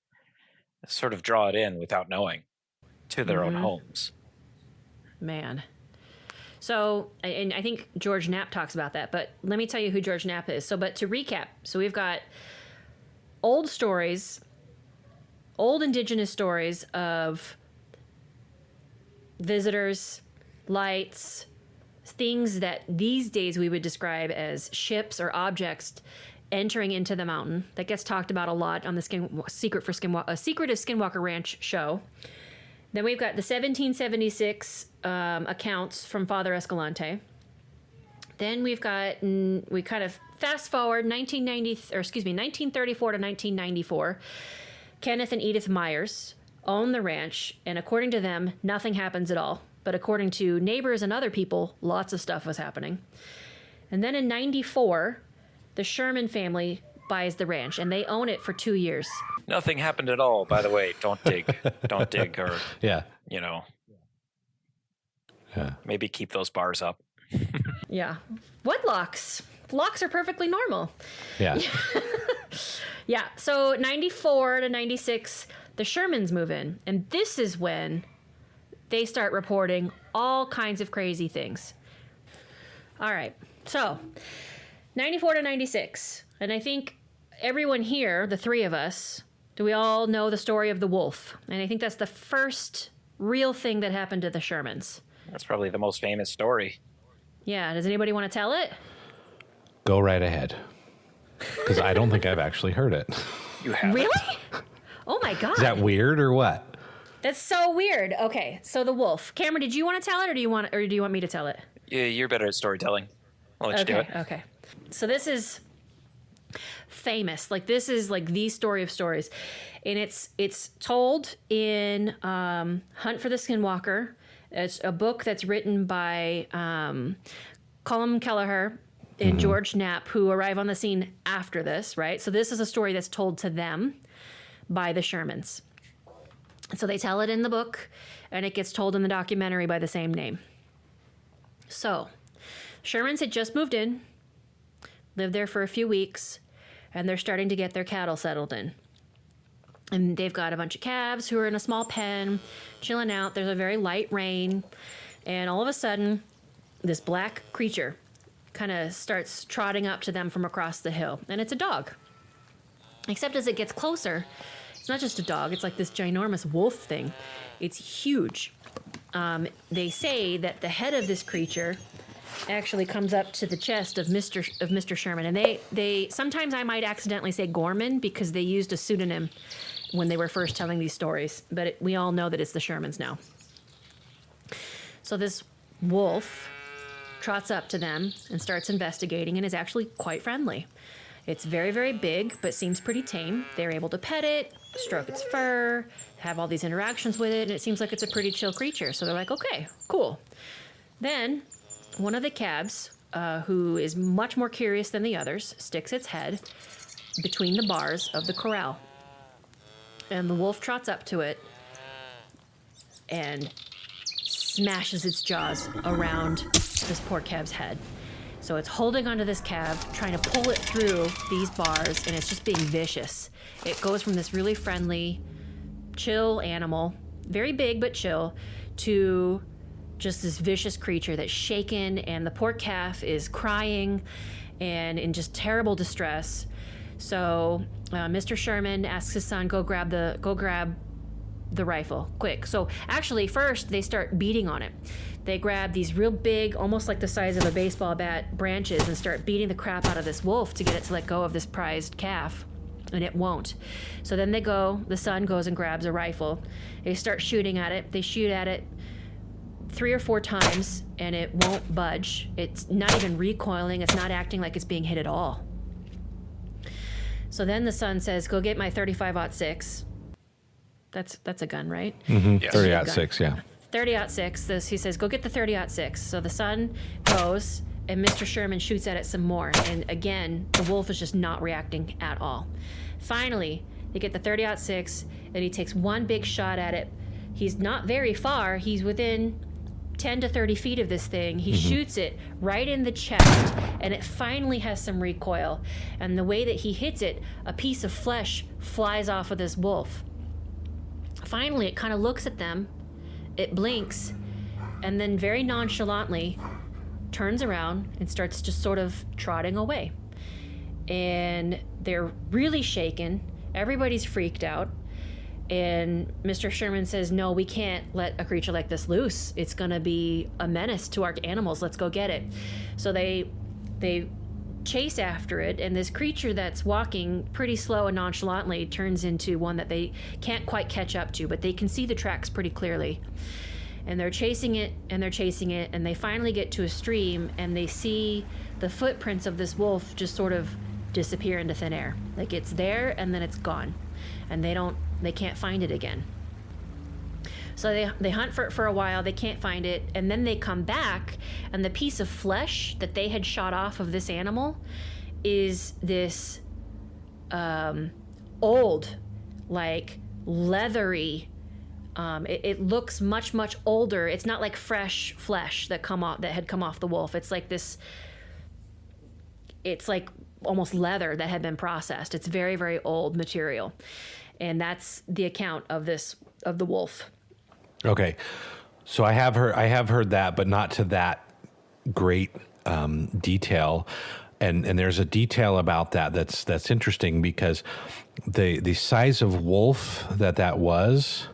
sort of draw it in without knowing to their own homes. Man. So, and I think George Knapp talks about that, but let me tell you who George Knapp is. So, but to recap, so we've got old stories, old indigenous stories of visitors, lights, things that these days we would describe as ships or objects entering into the mountain. That gets talked about a lot on the Secret of Skinwalker Ranch show. Then we've got the 1776 accounts from Father Escalante. Then we kind of fast forward 1934 to 1994. Kenneth and Edith Myers own the ranch, and according to them, nothing happens at all. But according to neighbors and other people, lots of stuff was happening. And then in 94, the Sherman family buys the ranch, and they own it for 2 years. Nothing happened at all, by the way. Don't dig. Don't dig, or, Yeah. Maybe keep those bars up. Yeah. What locks? Locks are perfectly normal. Yeah. Yeah, so 94 to 96, the Shermans move in, and this is when they start reporting all kinds of crazy things. All right, so 94 to 96, and I think everyone here, the three of us, do we all know the story of the wolf? And I think that's the first real thing that happened to the Shermans. That's probably the most famous story. Yeah, does anybody want to tell it? Go right ahead. Because I don't think I've actually heard it. You have Really? Oh my God. Is that weird or what? That's so weird. Okay, so the wolf. Cameron, did you want to tell it, or do you want me to tell it? Yeah, you're better at storytelling. I'll let you do it. Okay. So this is famous. Like, this is like the story of stories, and it's told in Hunt for the Skinwalker. It's a book that's written by Colm, Kelleher, and George Knapp, who arrive on the scene after this, right? So this is a story that's told to them by the Shermans. So they tell it in the book, and it gets told in the documentary by the same name. So Shermans had just moved in, lived there for a few weeks, and they're starting to get their cattle settled in. And they've got a bunch of calves who are in a small pen, chilling out. There's a very light rain, and all of a sudden, this black creature kind of starts trotting up to them from across the hill, and it's a dog. Except as it gets closer, it's not just a dog, it's like this ginormous wolf thing. It's huge. They say that the head of this creature actually comes up to the chest of Mr. Sherman, and they sometimes I might accidentally say Gorman because they used a pseudonym when they were first telling these stories, but we all know that it's the Shermans now. So this wolf trots up to them and starts investigating, and is actually quite friendly. It's very, very big, but seems pretty tame. They're able to pet it, stroke its fur, have all these interactions with it, and it seems like it's a pretty chill creature. So they're like, okay, cool. Then one of the calves, who is much more curious than the others, sticks its head between the bars of the corral. And the wolf trots up to it and smashes its jaws around this poor calf's head. So it's holding onto this calf, trying to pull it through these bars, and it's just being vicious. It goes from this really friendly, chill animal, very big but chill, to just this vicious creature that's shaken, and the poor calf is crying and in just terrible distress. So Mr. Sherman asks his son, go grab the rifle, quick. So actually, first they start beating on it. They grab these real big, almost like the size of a baseball bat, branches and start beating the crap out of this wolf to get it to let go of this prized calf, and it won't. So then the son goes and grabs a rifle. They start shooting at it. They shoot at it 3 or 4 times, and it won't budge. It's not even recoiling. It's not acting like it's being hit at all. So then the son says, go get my 35-06. That's a gun, right? Mm-hmm. Yes. 30-06, yeah. 30-06. He says, go get the 30-06. So the son goes, and Mr. Sherman shoots at it some more. And again, the wolf is just not reacting at all. Finally, they get the 30-06, and he takes one big shot at it. He's not very far. He's within 10 to 30 feet of this thing. He shoots it right in the chest, and it finally has some recoil. And the way that he hits it, a piece of flesh flies off of this wolf. Finally, it kind of looks at them, it blinks, and then very nonchalantly turns around and starts just sort of trotting away. And they're really shaken. Everybody's freaked out. And Mr. Sherman says, no, we can't let a creature like this loose. It's going to be a menace to our animals. Let's go get it. So they chase after it, and this creature that's walking pretty slow and nonchalantly turns into one that they can't quite catch up to, but they can see the tracks pretty clearly. And they're chasing it, and they're chasing it, and they finally get to a stream, and they see the footprints of this wolf just sort of disappear into thin air. Like, it's there, and then it's gone. And they can't find it again. So they hunt for it for a while, they can't find it, and then they come back, and the piece of flesh that they had shot off of this animal is this old, like, leathery, it looks much, much older. It's not like fresh flesh that had come off the wolf. It's like this, it's like almost leather that had been processed. It's very, very old material. And that's the account of the wolf. Okay. So I have heard that, but not to that great detail. And there's a detail about that's interesting, because the size of wolf that was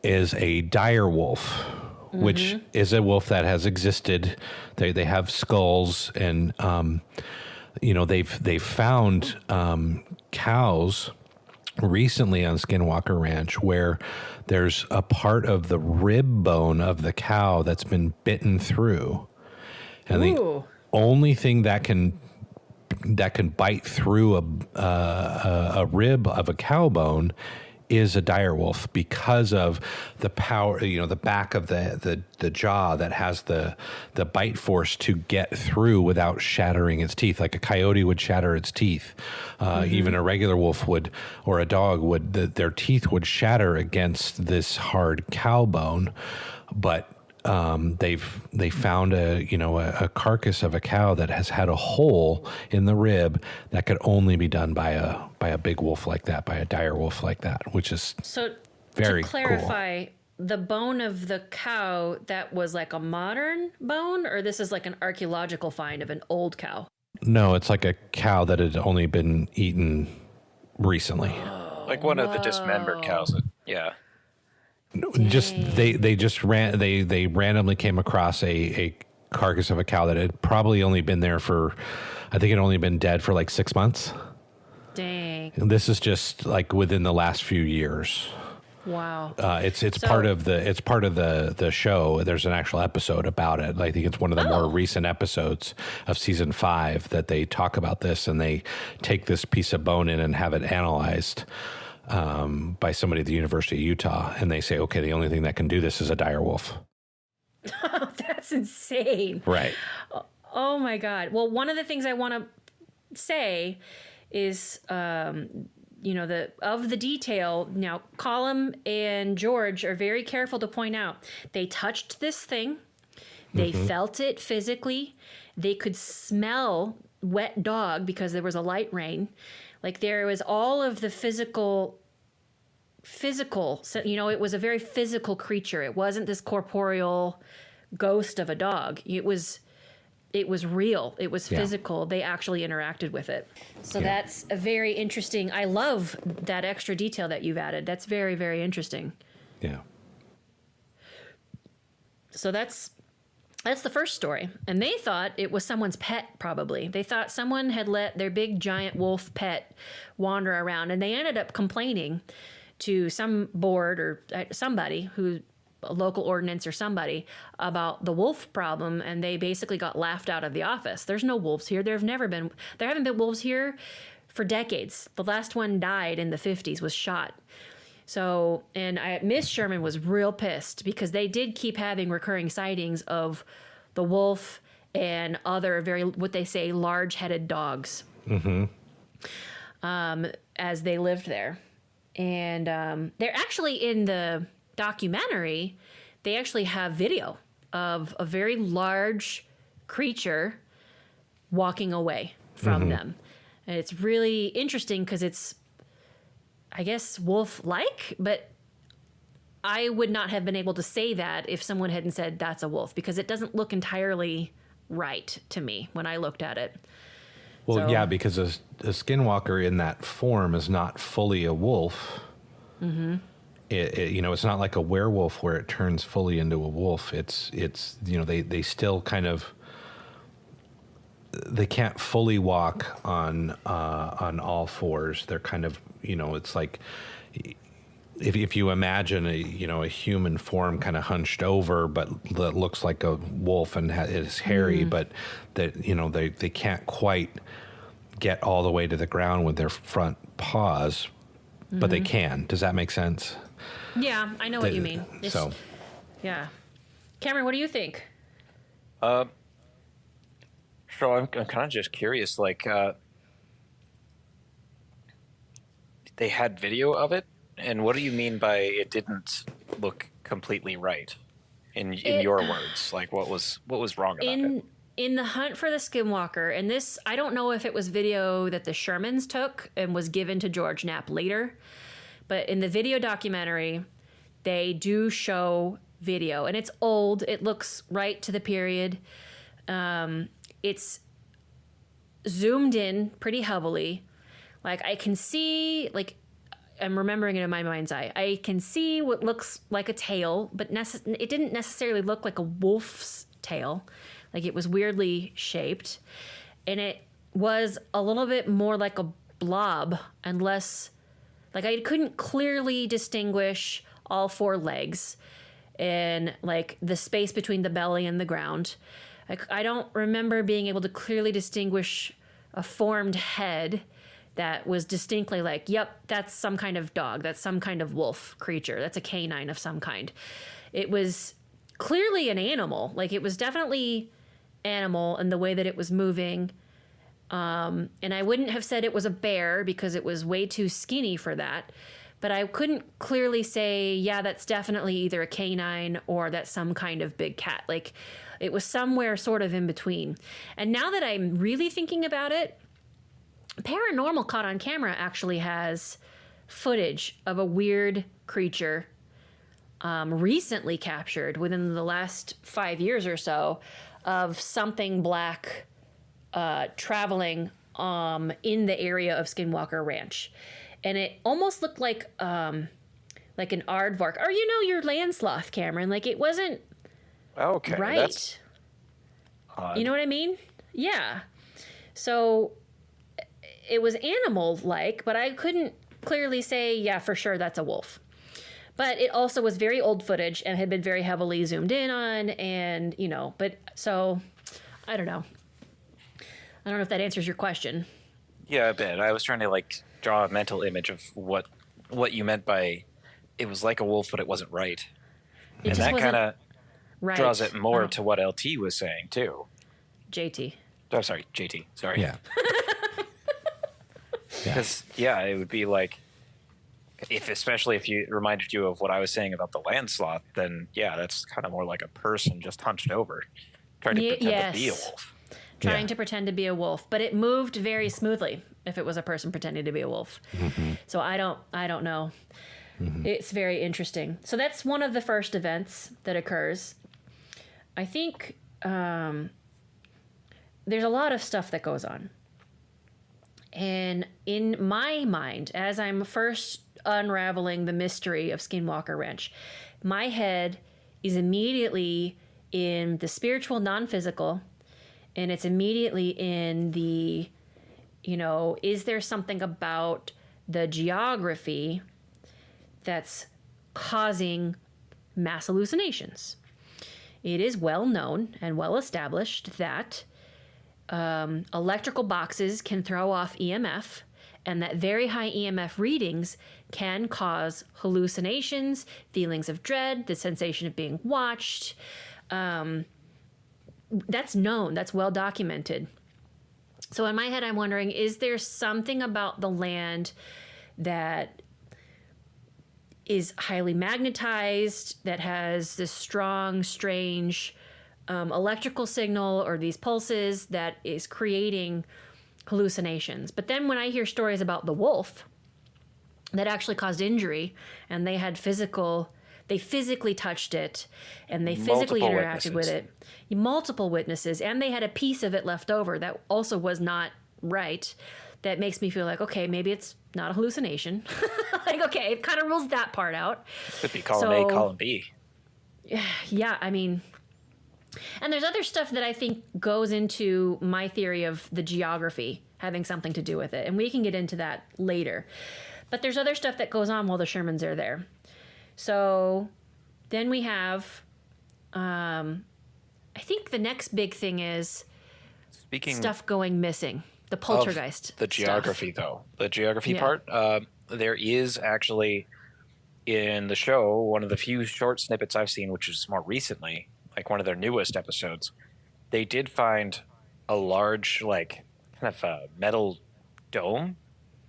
is a dire wolf, which is a wolf that has existed. They have skulls, and they've found cows recently on Skinwalker Ranch where there's a part of the rib bone of the cow that's been bitten through, and the only thing that can bite through a rib of a cow bone is a dire wolf, because of the power, the back of the jaw that has the bite force to get through without shattering its teeth. Like a coyote would shatter its teeth. Even a regular wolf would, or a dog would, their teeth would shatter against this hard cow bone. But they found a carcass of a cow that has had a hole in the rib that could only be done by a big wolf like that, by a dire wolf like that, which is very to clarify, cool. The bone of the cow, that was like a modern bone, or this is like an archaeological find of an old cow? No, it's like a cow that had only been eaten recently. Like one of the dismembered cows. Yeah. Just they randomly came across a carcass of a cow that had probably only been there for, I think it had only been dead for like 6 months. Dang. And this is just like within the last few years. Wow. It's part of the show. There's an actual episode about it. I think it's one of the more recent episodes of season 5 that they talk about this, and they take this piece of bone in and have it analyzed by somebody at the University of Utah, and they say, okay, the only thing that can do this is a dire wolf. That's insane. Right. Oh my God. Well, one of the things I want to say is, the detail. Now, Colm and George are very careful to point out they touched this thing, they felt it physically, they could smell wet dog because there was a light rain. Like, there was all of the physical, it was a very physical creature. It wasn't this corporeal ghost of a dog. It was real. It was physical. They actually interacted with it. So that's a very interesting. I love that extra detail that you've added. That's very, very interesting. Yeah. So that's the first story. And they thought it was someone's pet, probably. They thought someone had let their big giant wolf pet wander around, and they ended up complaining to some board or somebody a local ordinance or somebody about the wolf problem, and they basically got laughed out of the office. There's no wolves here. There haven't been wolves here for decades. The last one died in the 50s, was shot. So, and Miss Sherman was real pissed because they did keep having recurring sightings of the wolf and other very, what they say, large-headed dogs as they lived there. And they're actually in the documentary, they actually have video of a very large creature walking away from them. And it's really interesting because it's, I guess, wolf-like, but I would not have been able to say that if someone hadn't said that's a wolf, because it doesn't look entirely right to me when I looked at it. Well, So- yeah, because a skinwalker in that form is not fully a wolf. Mm-hmm. It's not like a werewolf where it turns fully into a wolf. It's they still kind of, they can't fully walk on all fours. They're kind of, it's like, if you imagine a human form kind of hunched over, but that looks like a wolf and is hairy, but that they can't quite get all the way to the ground with their front paws, but they can. Does that make sense? Yeah, I know what you mean. So, Yeah. Cameron, what do you think? So I'm kind of just curious, like, they had video of it, and what do you mean by it didn't look completely right? In your words, like what was wrong about it? In the hunt for the Skinwalker, and this, I don't know if it was video that the Shermans took and was given to George Knapp later, but in the video documentary, they do show video, and it's old. It looks right to the period. It's zoomed in pretty heavily. Like, I can see, like, I'm remembering it in my mind's eye. I can see what looks like a tail, but it didn't necessarily look like a wolf's tail. Like, it was weirdly shaped. And it was a little bit more like a blob and less, like, I couldn't clearly distinguish all four legs and, like, the space between the belly and the ground. I don't remember being able to clearly distinguish a formed head that was distinctly like, yep, that's some kind of dog. That's some kind of wolf creature. That's a canine of some kind. It was clearly an animal. Like, it was definitely animal in the way that it was moving. And I wouldn't have said it was a bear because it was way too skinny for that. But I couldn't clearly say, yeah, that's definitely either a canine or that's some kind of big cat. Like, it was somewhere sort of in between. And now that I'm really thinking about it, Paranormal Caught on Camera actually has footage of a weird creature recently captured within the last 5 years or so of something black traveling in the area of Skinwalker Ranch. And it almost looked like an aardvark. Or, your land sloth, Cameron. Like, it wasn't Okay, right. that's odd. You know what I mean? Yeah. So it was animal-like, but I couldn't clearly say, yeah, for sure that's a wolf. But it also was very old footage and had been very heavily zoomed in on, and, but so I don't know. I don't know if that answers your question. Yeah, a bit. I was trying to draw a mental image of what you meant by it was like a wolf, but it wasn't right. It And just that wasn't kind of right. draws it more to what LT was saying too. JT. Oh, sorry, JT. Sorry. yeah. Because it would be like, especially if you reminded you of what I was saying about the land sloth, then that's kind of more like a person just hunched over, trying to pretend to be a wolf. Trying to pretend to be a wolf, but it moved very smoothly if it was a person pretending to be a wolf. Mm-hmm. So I don't know. Mm-hmm. It's very interesting. So that's one of the first events that occurs. I think there's a lot of stuff that goes on. And in my mind, as I'm first unraveling the mystery of Skinwalker Ranch, my head is immediately in the spiritual, non-physical, and it's immediately in the, is there something about the geography that's causing mass hallucinations? It is well known and well established that electrical boxes can throw off EMF, and that very high EMF readings can cause hallucinations, feelings of dread, the sensation of being watched. That's known. That's well documented. So in my head, I'm wondering, is there something about the land that is highly magnetized, that has this strong, strange electrical signal or these pulses that is creating hallucinations? But then when I hear stories about the wolf that actually caused injury and they had physical, They physically touched it, and they physically interacted with it. Multiple witnesses, and they had a piece of it left over that also was not right. That makes me feel like, okay, maybe it's not a hallucination. Like, okay, it kind of rules that part out. Could be column A, column B. Yeah, I mean, and there's other stuff that I think goes into my theory of the geography having something to do with it, and we can get into that later. But there's other stuff that goes on while the Shermans are there. So then we have, I think the next big thing is stuff going missing. The poltergeist. The geography, though. The geography part. There is actually, in the show, one of the few short snippets I've seen, which is more recently, like one of their newest episodes, they did find a large, like, kind of a metal dome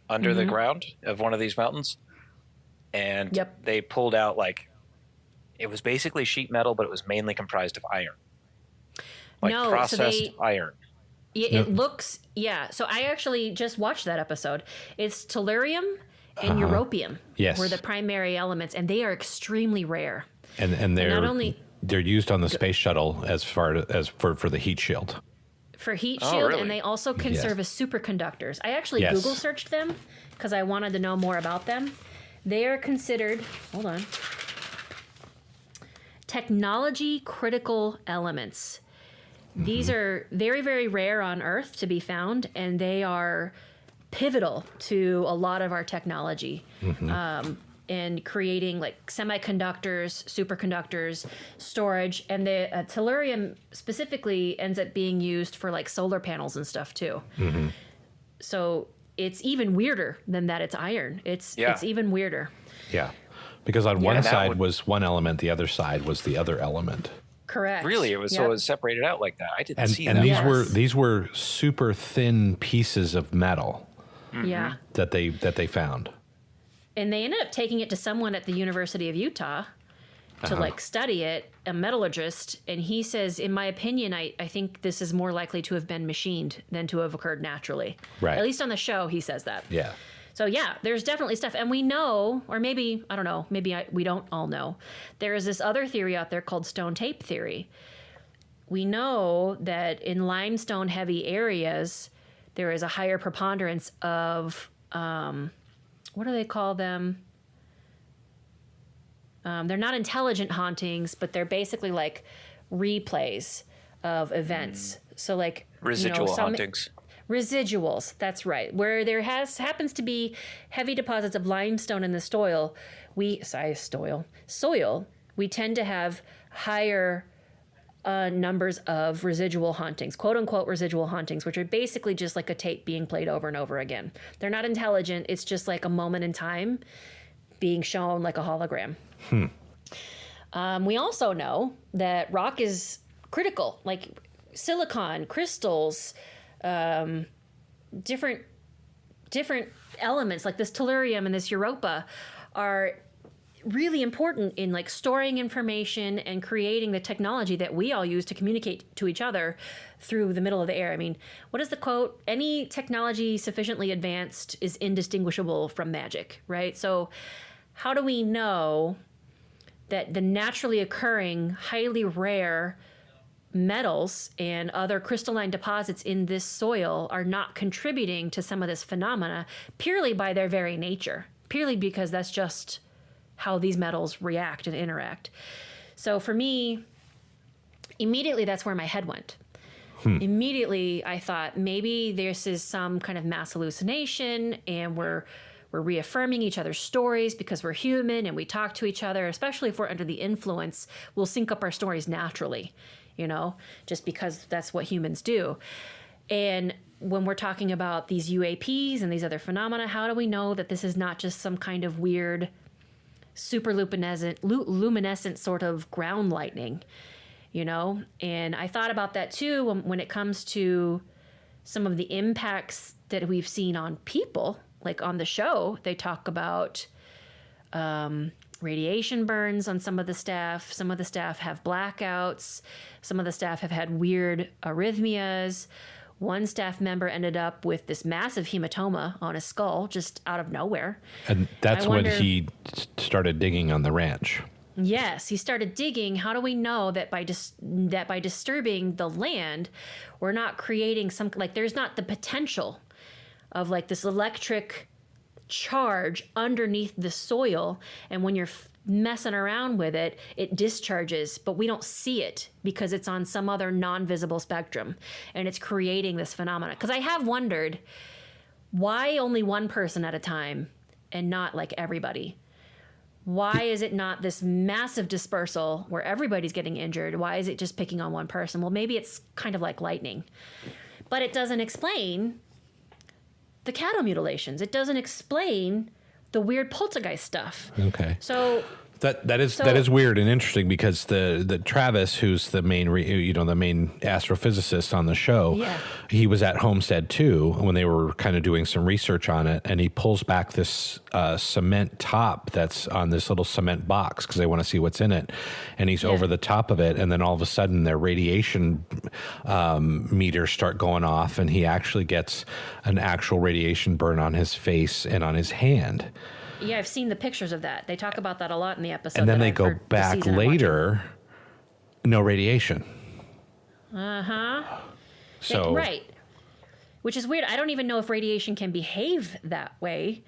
under the ground of one of these mountains. And they pulled out, like, it was basically sheet metal, but it was mainly comprised of iron. Like processed iron. It looks, so I actually just watched that episode. It's tellurium and europium were the primary elements, and they are extremely rare. And they're used on the space shuttle as far as for the heat shield. For heat shield, really? And they also can serve as superconductors. I actually Google searched them because I wanted to know more about them. They are considered, technology critical elements. These are very, very rare on Earth to be found, and they are pivotal to a lot of our technology in creating like semiconductors, superconductors, storage, and the tellurium specifically ends up being used for like solar panels and stuff too. So it's even weirder than that it's iron. It's even weirder. Yeah, because on one side was one element, the other side was the other element. Correct. Really, it was so it was separated out like that. I didn't see that. And these were super thin pieces of metal. That they found. And they ended up taking it to someone at the University of Utah to like study it, a metallurgist, and he says, in my opinion, I think this is more likely to have been machined than to have occurred naturally. Right. At least on the show, he says that. Yeah. So yeah, there's definitely stuff. And we know, or maybe, I don't know, we don't all know, there is this other theory out there called stone tape theory. We know that in limestone heavy areas, there is a higher preponderance of, what do they call them? They're not intelligent hauntings, but they're basically like replays of events. So like residual hauntings. Residuals, that's right. Where there happens to be heavy deposits of limestone in the soil, we tend to have higher numbers of residual hauntings, quote unquote residual hauntings, which are basically just like a tape being played over and over again. They're not intelligent. It's just like a moment in time being shown like a hologram. We also know that rock is critical, like silicon, crystals, different elements like this tellurium and this europa are really important in like storing information and creating the technology that we all use to communicate to each other through the middle of the air. I mean, what is the quote? Any technology sufficiently advanced is indistinguishable from magic, right? So how do we know that the naturally occurring, highly rare metals and other crystalline deposits in this soil are not contributing to some of this phenomena purely by their very nature, purely because that's just how these metals react and interact? So for me, immediately that's where my head went. Immediately I thought maybe this is some kind of mass hallucination and we're reaffirming each other's stories because we're human and we talk to each other, especially if we're under the influence, we'll sync up our stories naturally, just because that's what humans do. And when we're talking about these UAPs and these other phenomena, how do we know that this is not just some kind of weird super luminescent sort of ground lightning, And I thought about that too when it comes to some of the impacts that we've seen on people. Like on the show, they talk about radiation burns on some of the staff. Some of the staff have blackouts. Some of the staff have had weird arrhythmias. One staff member ended up with this massive hematoma on his skull just out of nowhere. And that's when he started digging on the ranch. Yes, he started digging. How do we know that by disturbing the land, we're not creating some, like, there's not the potential of like this electric charge underneath the soil, and when you're messing around with it, it discharges, but we don't see it because it's on some other non-visible spectrum, and it's creating this phenomenon. Because I have wondered, why only one person at a time and not like everybody? Why is it not this massive dispersal where everybody's getting injured? Why is it just picking on one person? Well, maybe it's kind of like lightning. But it doesn't explain the cattle mutilations. It doesn't explain the weird poltergeist stuff. Okay. So that is weird and interesting, because the Travis, who's the main the main astrophysicist on the show, he was at Homestead too when they were kind of doing some research on it, and he pulls back this cement top that's on this little cement box because they want to see what's in it, and he's over the top of it, and then all of a sudden their radiation meters start going off, and he actually gets an actual radiation burn on his face and on his hand. Yeah, I've seen the pictures of that. They talk about that a lot in the episode. And then they go back later, no radiation. So right. Which is weird. I don't even know if radiation can behave that way,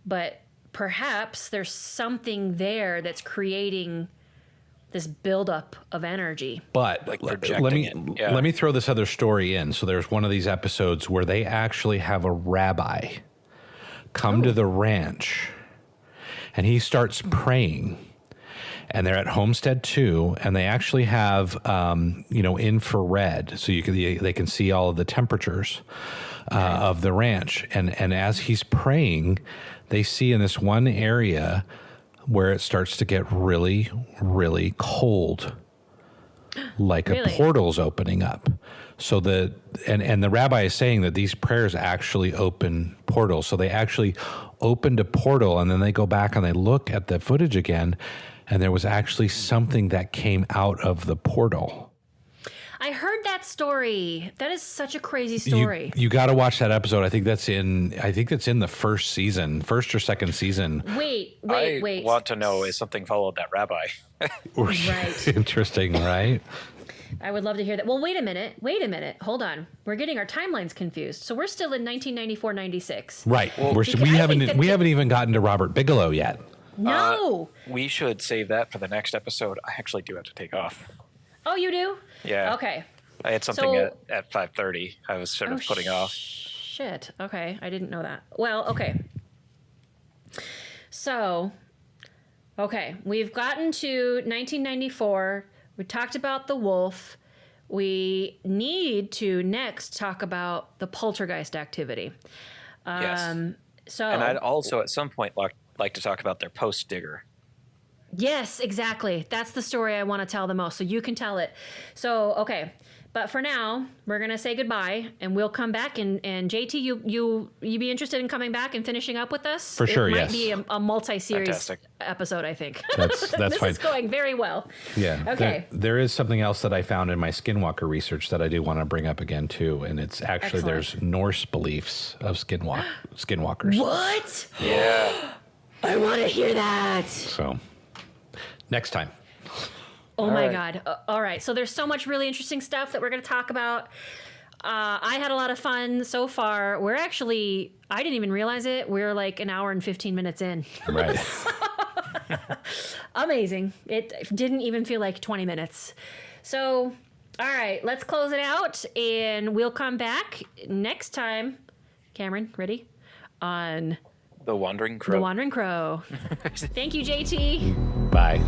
but perhaps there's something there that's creating this buildup of energy. But like let me throw this other story in. So there's one of these episodes where they actually have a rabbi come to the ranch, and he starts praying, and they're at Homestead 2, and they actually have, infrared, so they can see all of the temperatures of the ranch. And as he's praying, they see in this one area where it starts to get really, really cold, like a portal's opening up. So the rabbi is saying that these prayers actually open portals. So they actually opened a portal, and then they go back and they look at the footage again, and there was actually something that came out of the portal. I heard that story. That is such a crazy story. You got to watch that episode. I think that's in the first or second season. Wait. I want to know if something followed that rabbi. Right. Interesting, right? I would love to hear that. Well, wait a minute. Hold on. We're getting our timelines confused. So we're still in 1994-96. Right. Well, we haven't even gotten to Robert Bigelow yet. No. We should save that for the next episode. I actually do have to take off. Oh, you do? Yeah. Okay. I had something at 5:30. I was sort of putting off. Shit. Okay. I didn't know that. Well, okay. So, okay. We've gotten to 1994. We talked about the wolf. We need to next talk about the poltergeist activity. Yes. So, and I'd also at some point like to talk about their post digger. Yes, exactly. That's the story I want to tell the most. So you can tell it. So, okay. But for now, we're going to say goodbye, and we'll come back. And JT, you be interested in coming back and finishing up with us? For sure, it yes. It might be a multi-series episode, I think. That's this fine. Is going very well. Yeah. Okay. There is something else that I found in my Skinwalker research that I do want to bring up again, too. And it's actually, there's Norse beliefs of Skinwalkers. What? Yeah. I want to hear that. So, next time. Oh my God. All right. So there's so much really interesting stuff that we're going to talk about. I had a lot of fun so far. I didn't even realize it. We're like an hour and 15 minutes in. Right. Amazing. It didn't even feel like 20 minutes. So, all right, let's close it out, and we'll come back next time. Cameron, ready? On The Wandering Crow. The Wandering Crow. Thank you, JT. Bye.